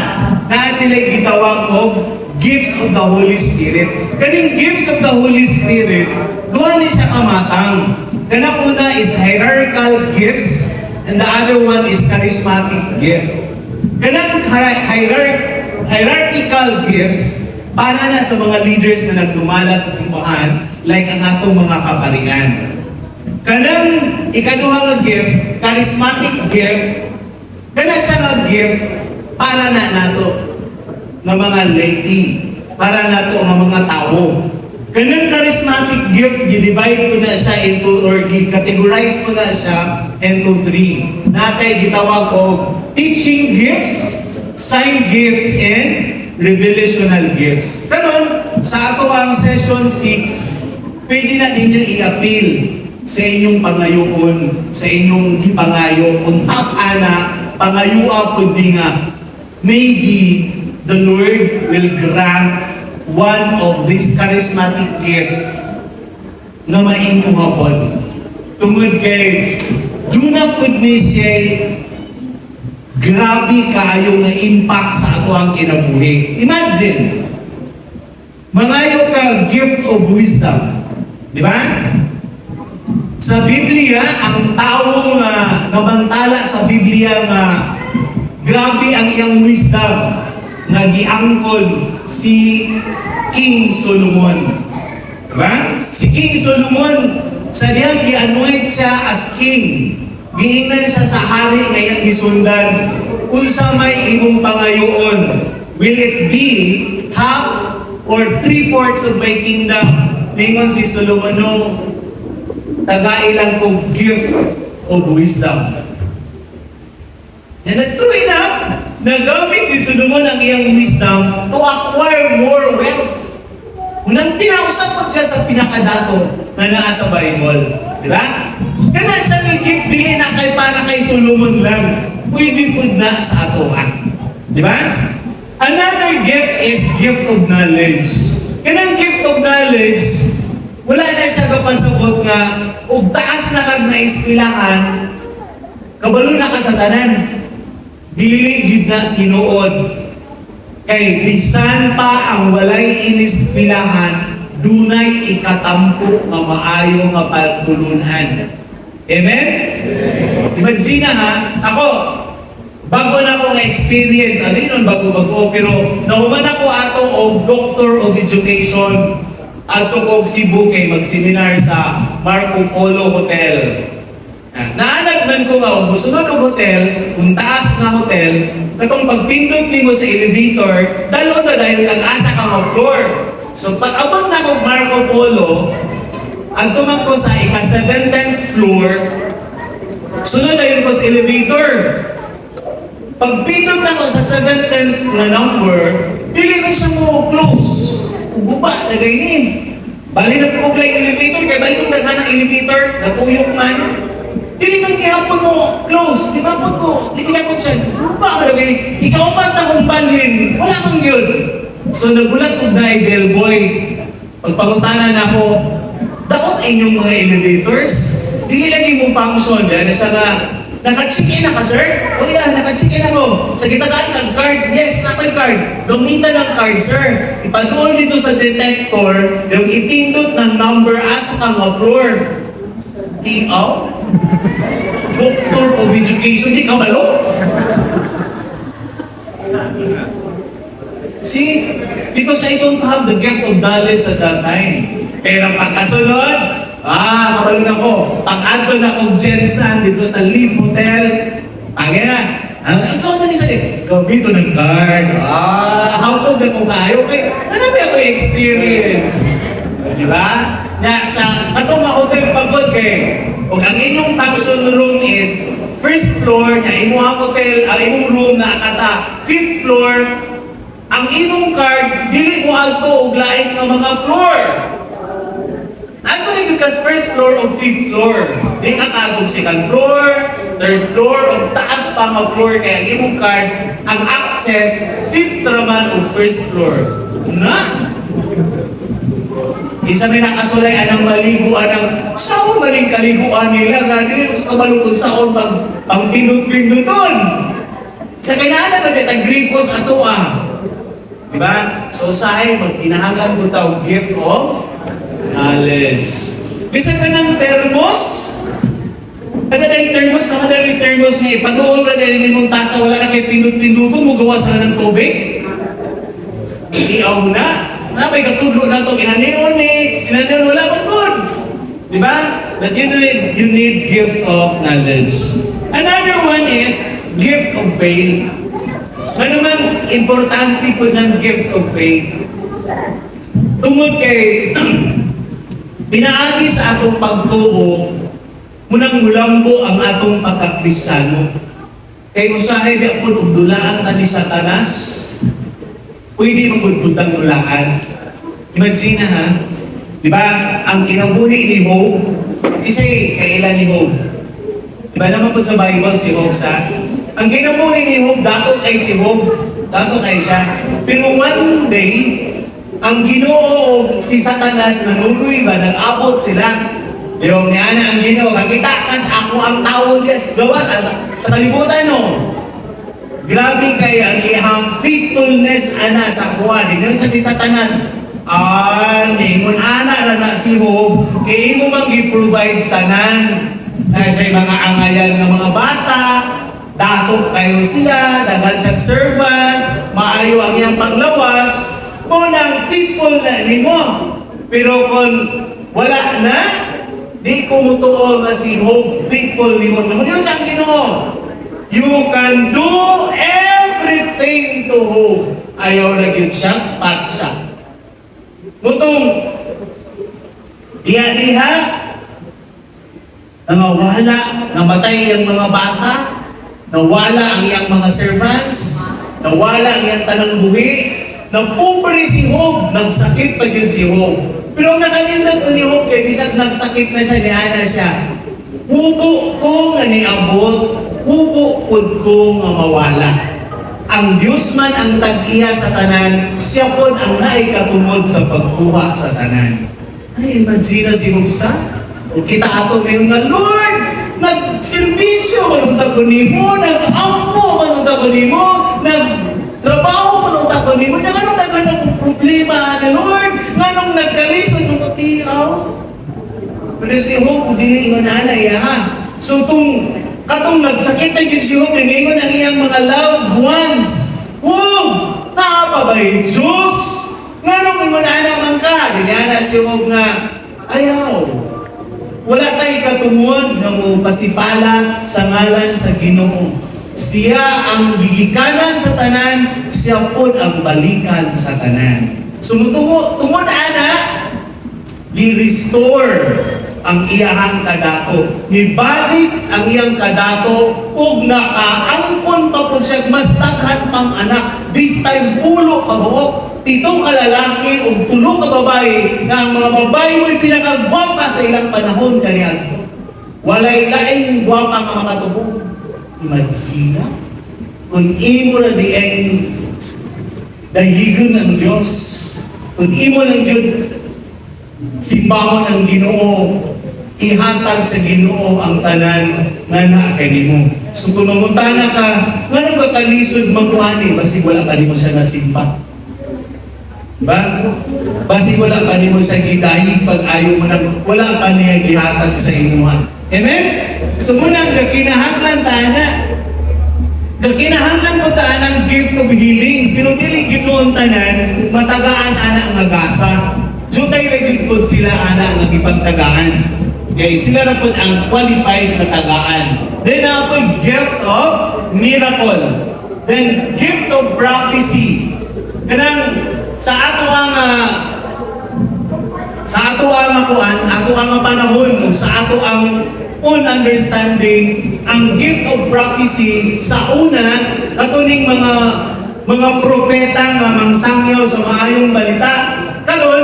Na sila gitawag og gifts of the Holy Spirit. Kaning gifts of the Holy Spirit, duha ni siya kamatang. Kanang una is hierarchical gifts and the other one is charismatic gift. Kanang hierarchical gifts para na sa mga leaders na nagdumala sa simbahan like ang atong mga kaparian. Kanang ikaduha nga gift, charismatic gift, kana siya nga gift para na nato ng mga laity, para nato ang mga tao. Kanang charismatic gift, i-divide ko na siya into, or i-categorize ko na siya into 3. Natay gitawag og teaching gifts, sign gifts, and revelational gifts. Karon, sa ato ang session 6, pwede na ninyo i-appeal sa inyong pangayoon, sa inyong gipangayo, kung ana, pangayua po nga, maybe the Lord will grant one of these charismatic gifts na mainyo hapon. Tungod kay, do na pud ni siya grabe kayo nga impact sa ato ang kinabuhi. Imagine, mangayo ka gift of wisdom. Di ba? Sa Biblia, ang tao nga nabantala sa Biblia nga grabe ang iyang wisdom nga giangkon si King Solomon. Diba? Si King Solomon, sa diyang gi-anoint siya as king. Giingnan siya sa hari ngayang gisundan. Unsa may imong pangayoon? Will it be half or 3/4 of my kingdom? Ningon si Solomon, no, tagai lang ko gift of wisdom. And true enough, nagamit ni Solomon ang iyang wisdom to acquire more wealth. Nang pinausap mo siya sa pinakadato na naa sa Bible. Di ba? Kana siya ng gift, dili na kay para kay Solomon lang. Pwede po na sa ato. Di ba? Another gift is gift of knowledge. Kanang gift of knowledge, wala na siya kapasabot nga, ug taas na kag naispilahan, kabalo na ka sa tanan. Dili gid na tinuod. Kay bisan pa ang walay inispilahan, dunay ikatampo nga maayo nga pagtulunhan. Amen? Imagine ha, ako, bago na ako nga experience, ano yun, bago-bago, pero nahuman ako ato o Doctor of Education, ato kong Cebu kay mag-seminar sa Marco Polo Hotel. Naanagnan ko nga, kung gusto ng hotel, kung taas na hotel, katong pagpindot mo sa elevator, dalo na dahil kag-asa ka nga floor. So pag-abot na ko Marco Polo, ang tumak ko sa ika-17th floor, sunod na yun ko sa elevator. Pagpindot na ko sa 17th na number, dili ko siya mo close. Guba na ganyan. Bali na po lang elevator, kaya bali nung naghanang elevator, natuyok man. Dili man gihapon mo close, di ba po ko? Dili gihapon siya. Guba ka na ganyan. Ikaw pa na kung balhin, wala mang yun. So nagulat ko na bellboy. Pagpangutanan ako, daot inyong mga elevators, dili lagi mo function. Dahil na siya nga, naka-check-in na ka, sir? O yeah, naka-check-in ako. Sa gitagaan ng card, yes, nakay card. Gamitan ng card, sir. Ipaduol dito sa detector, yung ipindot ng number as ka nga floor. Iaw? Doctor of Education, di ka malo? See, because I don't have the gift of knowledge at that time. Pero pagkasunod, kabalon ako. Pag-adto na akong Jensen dito sa Leaf Hotel. Kaya, so ano ni sa'yo? Gamito ng card. Hapon na kung kayo. Ano ba ako experience? Di ba? na sa katong mga hotel pagod kay ug ang inyong function room is first floor na imong hotel, ang imong room na sa fifth floor, ang imong card dili mo adto og lain nga mga floor. Actually, because first floor o fifth floor, di ka kagog second floor, third floor, o taas pa nga floor, kaya ang imong card, ang access, fifth naman o first floor. Na! Isa may nakasulay anang maliguan ng saan maling kaliguan nila, nga dili ko kabalukod saan pang pindot-pindoton. Sa kailangan na ang gripos ato Diba? So usahay, magkinahangan ko tao gift of knowledge. Bisa ka ng termos, kada na yung termos, nakada na yung termos nga, ipadoon na rin mong tasa, wala na kay pindot-pinduto, mo gawas na ng tubig. Iiaw mo na. May katudlo na ito, inanion wala pang good. Diba? But you need gift of knowledge. Another one is gift of faith. Ano namang importante po ng gift of faith? Tungod kay pinaagi sa atong pagtuo, munang mulambo ang atong pagkakristyano. Kay usahay di po ugdulaan ta ni Satanas, pwede magudbutang dulaan. Imagine ha, di ba, ang kinabuhi ni Job, kasi kailan ni Job? Di ba naman po sa Bible si Job ang kinabuhi ni Job, dato kay si Job, dato kay siya. Pero one day, ang Ginoo si Satanas nanuloy ba, nag-abot sila. Yung niana ang Ginoo, kakita kas ako ang tawag yes, gawa sa kalibutan no. Grabe kay ang iyang faithfulness ana sa kuha. Dinyo sa si Satanas, ningon ana na si Job, kay imo mang i-provide tanan na siya mga angayan ng mga bata, dato kayo sila, dagan sa servants, maayo ang iyang panglawas, munang faithful na nimo. Pero kung wala na, di ko mutuo nga si Job faithful nimo. Naman yun sa Ginoo. You can do everything to Job. Ayaw na yun siya, patsa. Mutong, diha-diha, nangawala, namatay ang mga bata, nawala ang iyang mga servants, nawala ang iyang tanang buhi, nagpupuri si Job, nagsakit pa yun si Job. Pero ang nakalindot ni Job, kaya bisag nagsakit na siya, niana siya, hubo ko nga niabot, hubo pod ko nga mawala. Ang Diyos man ang tag-iya sa tanan, siya pod ang naikatumod sa pagkuha sa tanan. Ay, imagine si Job sa? O kita ato ngayon nga, Lord, nagservisyo manunta ko nimo, nag-ampo manunta ko nimo, nagtrabaho manunta ko nimo, nga anong naghanap kong problema na Lord, nga anong nagkalisod ng katiaw. Pero si Job, dili nga na iya. So katong nagsakit na yun si Job, nilingon ang iyang mga loved ones. Job, naapabay Diyos, nga anong imanana man ka, dinana si Job nga, ayaw. Wala tayo katungod na mo pasipala sa ngalan sa Ginoo. Siya ang gigikanan sa tanan, siya po ang balikan sa tanan. So tungod ana, gi-restore ang iyahang kadato. Nibalik ang iyang kadato ug nakaangkon pa po siya mas daghan pang anak. This time pulo ka buok. 7 ka lalaki ug 3 ka babae na ang mga babae mo'y pinakagwapa sa ilang panahon kaniadto. Walay laing gwapa nga makatubog. Imagine kung imo na dieng dahigon ng Diyos, kung imo ng Diyos simbahon ng Ginoo, ihatag sa Ginoo ang tanan nga na kanimo. So kung mangutana ka, nga ba kalisod magkuhani, basi wala ka nimo siya nasimpa. Diba? Basi wala pa nimo sa gidahig pag-ayaw mo na wala pa niya gihatag sa imuha. Amen? So muna, gakinahanglan tana. Gakinahanglan po tanan ang gift of healing. Pero dili ginoon tanan, matagaan ana ang agasa. Jutay lagi po sila ana ang ipagtagaan. Okay, sila na po ang qualified na tagaan. Then po gift of miracle. Then gift of prophecy. Kanang sa ato ang ato ang panahon, ug sa ato ang own understanding, ang gift of prophecy sa una, katuning mga propeta nga mangsangyaw sa maayong balita. Karon,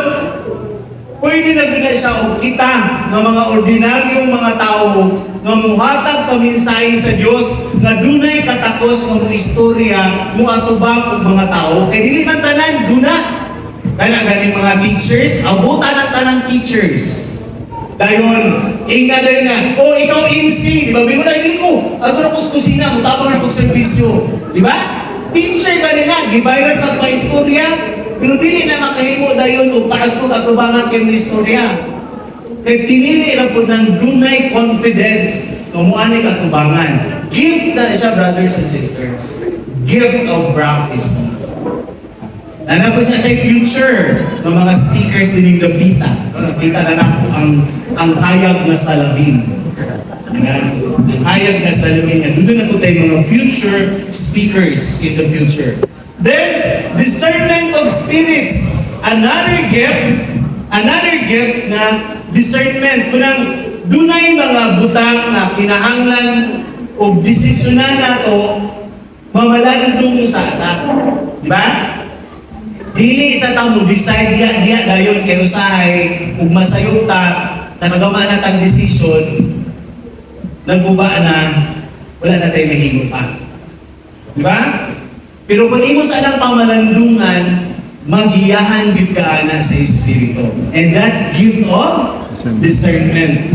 pwede na gina siya og kita nga mga ordinaryong mga tao nga muhatag sa mensahe sa Dios nga dunay katakos nga istorya mo atubang og mga tao. Kay dili man tanan duna. Kana ganing mga teachers, abutan ang tanang teachers. Dayon, inga dahil nga, ikaw MC, di ba? May muna hindi ko, ato na kus kusina, mutabang na kong servisyo. Di ba? Teacher ka nila, gibayran pagpa-istorya, pero dili na makahimo dayon o paagtog atubangan kayo ng istorya. Kaya pinili na po ng dunay confidence kumuanig atubangan. Gift na siya, brothers and sisters. Gift of practice. Nanapod niya tayo future ng mga speakers din yung Dapita. Nakita na na po ang hayag na salamin. Ang hayag na salamin niya. Doon na po tayo mga future speakers in the future. Then, discernment of spirits. Another gift na discernment. Kunang dunay mga butang na kinahanglan o desisyonan na to mamalandong sa anak. Diba? Dili sa tamo decide diya dayon kay usahay ug masayog ta nakagama na tang decision nagbuba na wala na tayo mahimo pa. Di ba? Pero kung imo sa anang pamalandungan, magiyahan gid kaana sa espiritu. And that's gift of discernment.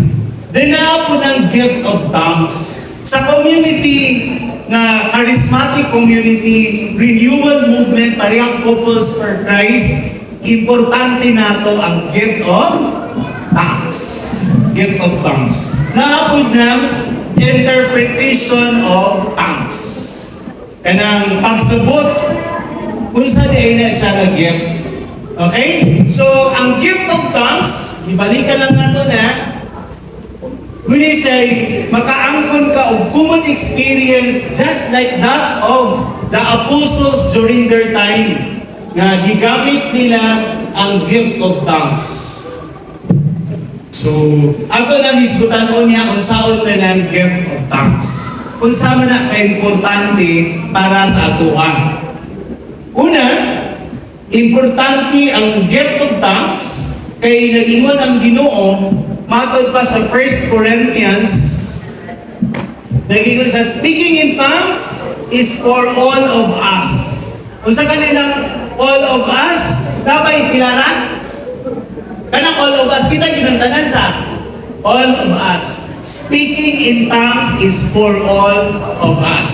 Then na po ng gift of tongues. Sa community nga charismatic community, renewal movement, parehang couples for Christ, importante nato ang gift of tongues. Gift of tongues. Naapod ng interpretation of tongues. Kanang pagsabot, kung saan ay na siya na gift. Okay? So, ang gift of tongues, ibalikan lang nato na, muli siya, makaangkon ka of common experience just like that of the apostles during their time na gigamit nila ang gift of tongues. So, ato lang hisgutan niya kung saan na ng gift of tongues. Kung saan na ka-importante para sa atuan. Una, importante ang gift of tongues kay nag-ingon ang Ginoo matod pa sa 1 Corinthians, nag-ingon sa speaking in tongues is for all of us. Kung sa kanilang all of us, dabay sila na? Kanang all of us, kita ginantanan sa all of us. Speaking in tongues is for all of us.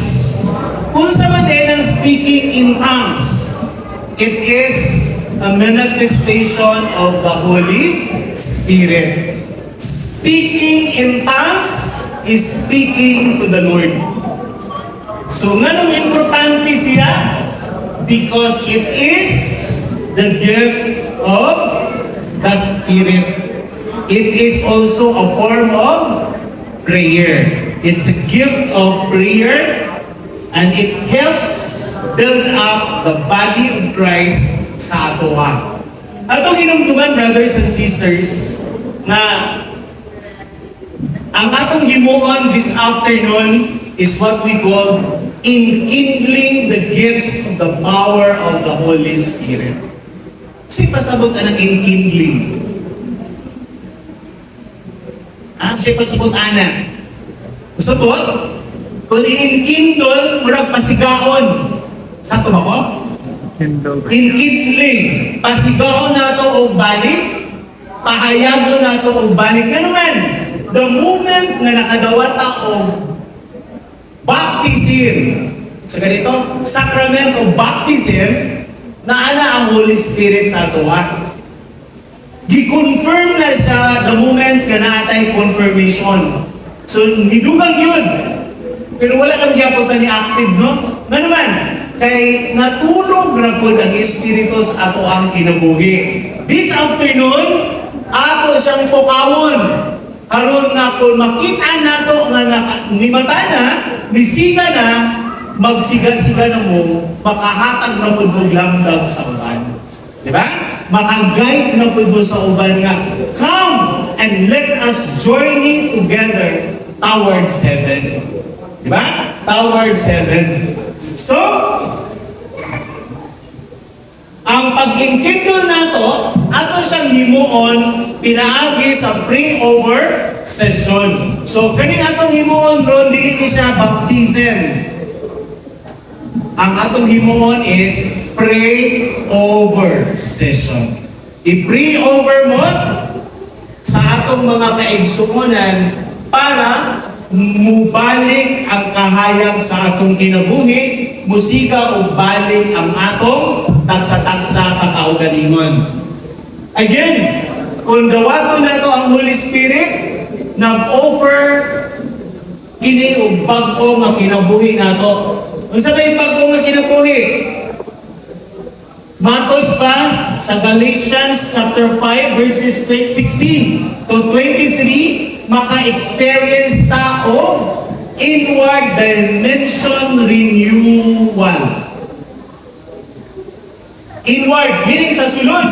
Kung sa din ang speaking in tongues, it is a manifestation of the Holy Spirit. Speaking in tongues is speaking to the Lord. So, nganong importante siya? Because it is the gift of the Spirit. It is also a form of prayer. It's a gift of prayer and it helps build up the body of Christ sa atoa. Atong hinumduman, brothers and sisters, na ang atong himuon this afternoon is what we call enkindling the gifts of the power of the Holy Spirit. Kasi pasabot ka ng enkindling. Kasi pasabot ana. Pasabot, kung enkindle, murag pasigaon. Sakto ba ko? Enkindling. Pasigaon na ito o balik. Pahayago na ito o balik. Nga naman, the moment nga nakadawata o baptism, so ganito, sacrament of baptism, naana ang Holy Spirit sa atoa. Gi-confirm na siya the moment nga naatay confirmation. So, nidugang yun. Pero wala kang giyapotan ni active, no? Nga naman, kay natulog na po ang Espiritu sa ato ang kinabuhi. This afternoon, ato siyang pukawon. Karon na kung makita nato nga nimata na, nisiga na, magsiga-siga na mo, makahatag na po lamdag sa uban. Di ba? Makaguide na po sa uban nga, come us journey together towards heaven. Diba? Towards heaven. So, ang pag-inkindle nato, ato siyang himuon, pinaagi sa pre-over session. So, kaning atong himuon ron, dili ni siya baptism. Ang atong himuon is pray-over session. I-pray-over mo sa atong mga kaigsuonan para mubalik ang kahayag sa atong kinabuhi, musika o balik ang atong tagsa-tagsa kakaugalingon. Again, kung dawaton na ito ang Holy Spirit, nag-offer kini og bag-o nga kinabuhi nato. Unsa may bag-o nga kinabuhi? Matod pa sa Galatians chapter 5 verses 16 to 23, maka-experience ta og inward dimension renewal. Inward, meaning sa sulod.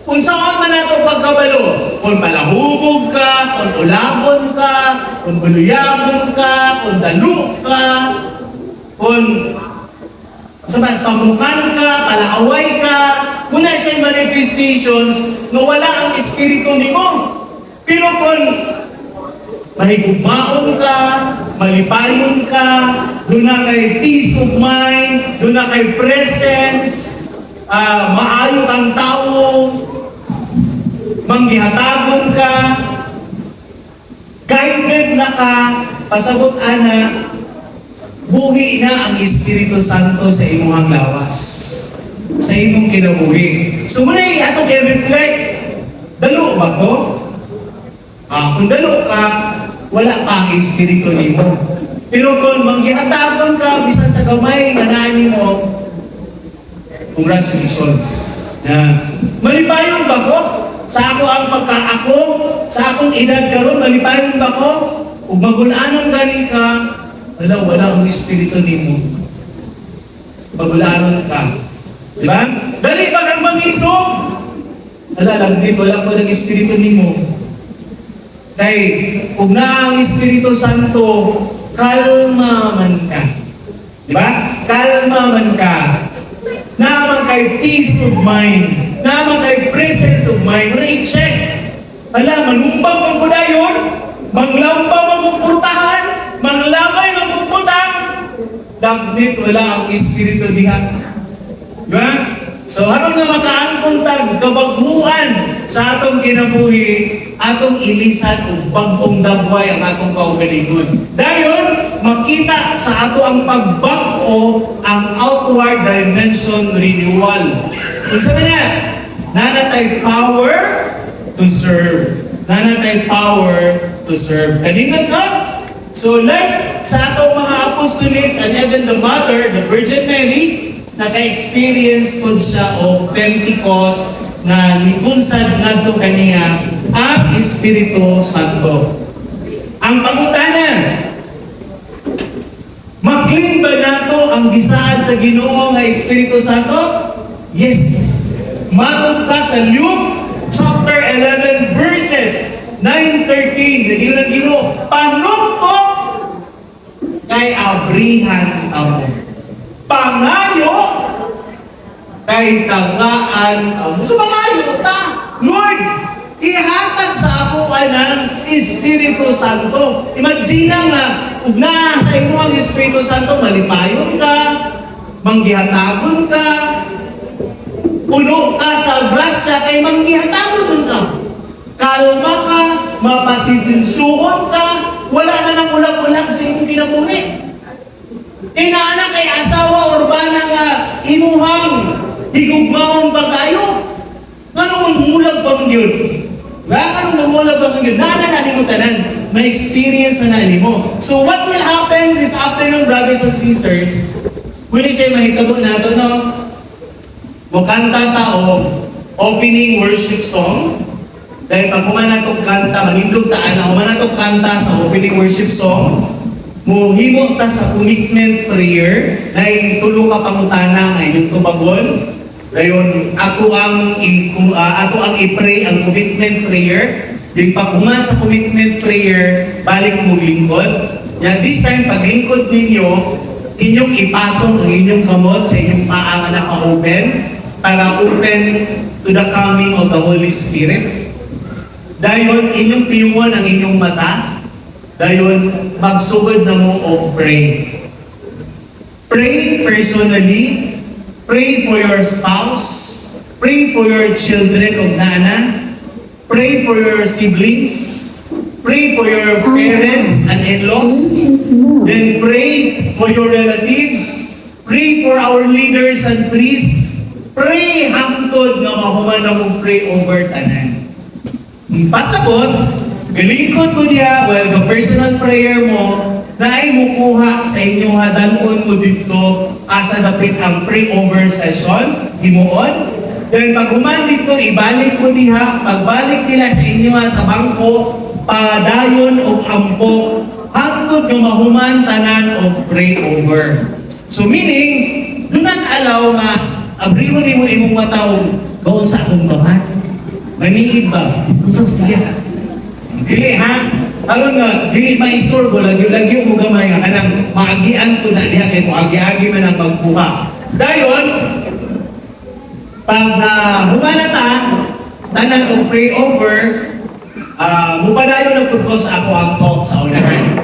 Kung saan man nato pagkabalo, kung palahubog ka, kung ulabon ka, kung buluyabon ka, kung dalo ka, kung samukan ka, palaaway ka, muna siya manifestations na wala ang espiritu nimo. Pero kung mahigugmaon ka, malipayon ka, doon na kay peace of mind, doon na kay presence, maayo kang tao, manggihatagon ka, guided na ka, pasabot ana, buhi na ang Espiritu Santo sa imong lawas, sa imong kinabuhi. So muna atong i-reflect, dalo ba ko? Kung dalo ka, wala pa ang Espiritu nimo. Pero kung manggihatagon ka, bisan sa gamay nga nani mo, congratulations. Malipayon ba ko? Sa ako ang pagkaako, sa akong edad karon, malipayon ba ko? Ug magunanon gani ka, wala ang Espiritu nimo. Magulanon ka. Di ba? Dali ba kang mangisog? Lagmit, wala pa ng Espiritu nimo. Kay, kung na ang Espiritu Santo, kalma man ka. Di ba? Kalma man ka. Naman kay peace of mind. Naman kay presence of mind. Muna i-check. Manumbag man ko na yun. Manglamba magpupurtahan. Manglamay magpuputang. Dagmit wala ang Espiritu diha. Diba? So, haron nga makaangkontag kabaguan sa atong kinabuhi, atong ilisan o bagong dagway ang atong kaugalingon. Dayon, makita sa ato ang pagbago ang outward dimension renewal. Kung sabi niya, nanatay power to serve. Nanatay power to serve. Kanina ka? So like sa atong mga apostoles and even the Mother, the Virgin Mary, naka-experience po siya o Pentecost na nibunsad ngadto kaniya ang Espiritu Santo. Ang pangutanan, makling ba nato ang gisaad sa Ginoo nga Espiritu Santo? Yes. Matod pa sa Luke chapter 11 verses 9-13, nagiyon ang Ginoo, panumtok kay abrihan amo. Pangayo kay tagaan amo. So pangayo ta, Lord, ihatag sa ako ng Espiritu Santo. Imagine nga, ug na sa imo ang Espiritu Santo, malipayon ka, manggihatagon ka, puno ka sa grasya, kay manggihatagon ka. Kalma ka, mapasidsinsuhon ka, wala na nang ulag-ulag sa imong kinabuhi. Inaana kay asawa urbana nga imuhang higugmaon pagayo. Ngano mangulag pa man gyud? Ngano mangulag pa man gyud? Nana na nimo tanan, may experience na nimo. So what will happen this afternoon, brothers and sisters? Muli siya mahitabo nato, no? Mukanta ta o opening worship song. Dahil pag kumanatog kanta, manindog taan na kumanatog kanta sa opening worship song, muhimo ta sa commitment prayer na itulo ka pangutana nga inyong tubagon. Dayon ato ang i-pray ang commitment prayer. Yung paghuman sa commitment prayer, balik mo lingkod. Yan, this time, paglingkod ninyo, inyong ipatong ang inyong kamot sa inyong paa na naka-open para open to the coming of the Holy Spirit. Dayon, inyong piyungon ang inyong mata. Dayon, magsugod na mo o pray. Pray personally. Pray for your spouse. Pray for your children o nana. Pray for your siblings. Pray for your parents and in-laws. Then pray for your relatives. Pray for our leaders and priests. Pray hangtod nga mahuman na mong pray over tanan. Pasabot, galingkod mo diya, well, the personal prayer mo, na ay mukuha sa inyong hadanon mo dito asa dapit ang pray over session, himuon. Then pag human dito, ibalik mo diha, pagbalik nila sa inyo sa bangko, padayon o ampo, hangtod nga mahuman tanan o pray over. So meaning, do not allow nga, abriwan mo imong mataong doon sa akong kaman. Maniid ba? Ang siya. Dili ha? Aron nga, dili maistorbo, lagyo-lagyo mo gamay nga kanang maagian ko na diha kay mo agi-agi man ang pagkuha. Dayon, pag humana ta, tanan og pray over, mupadayon na po sa ako ang talk sa unahan.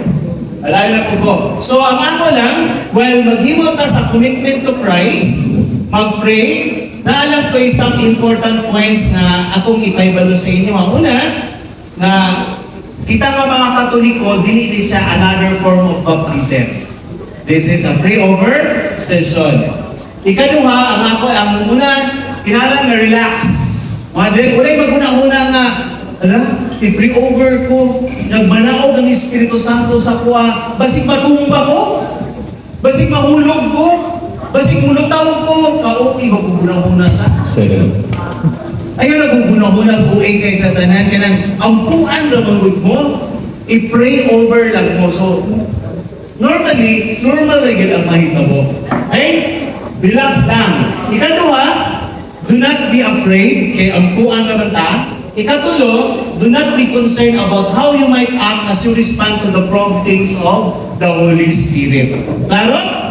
Padayon na po. So ang ako lang, while maghimo ta sa commitment to Christ, mag-pray, naalam ko isang important points na akong ipaibalo sa inyo. Ang una, na kita nga mga Katoliko, dili ni siya another form of baptism. This is a pray-over session. Ikaduha, ang una, kinalang na relax. Walay maguna-una nga, i-pray over ko, nagmanaog ang Espiritu Santo sa kuha, basig matumba ko, basig mahulog ko, basig mulutaw ko, pauwi maguguna-una sa. Ayaw naguguna-una buhay kay Satanan, kanang ampuan naman mo, i-pray over lang mo. So, normally, normal rin ang mahitabo. Okay? Relax lang. Ikaduha, do not be afraid, kay ampuan naman ta. Ikatulo, do not be concerned about how you might act as you respond to the promptings of the Holy Spirit. Klaro?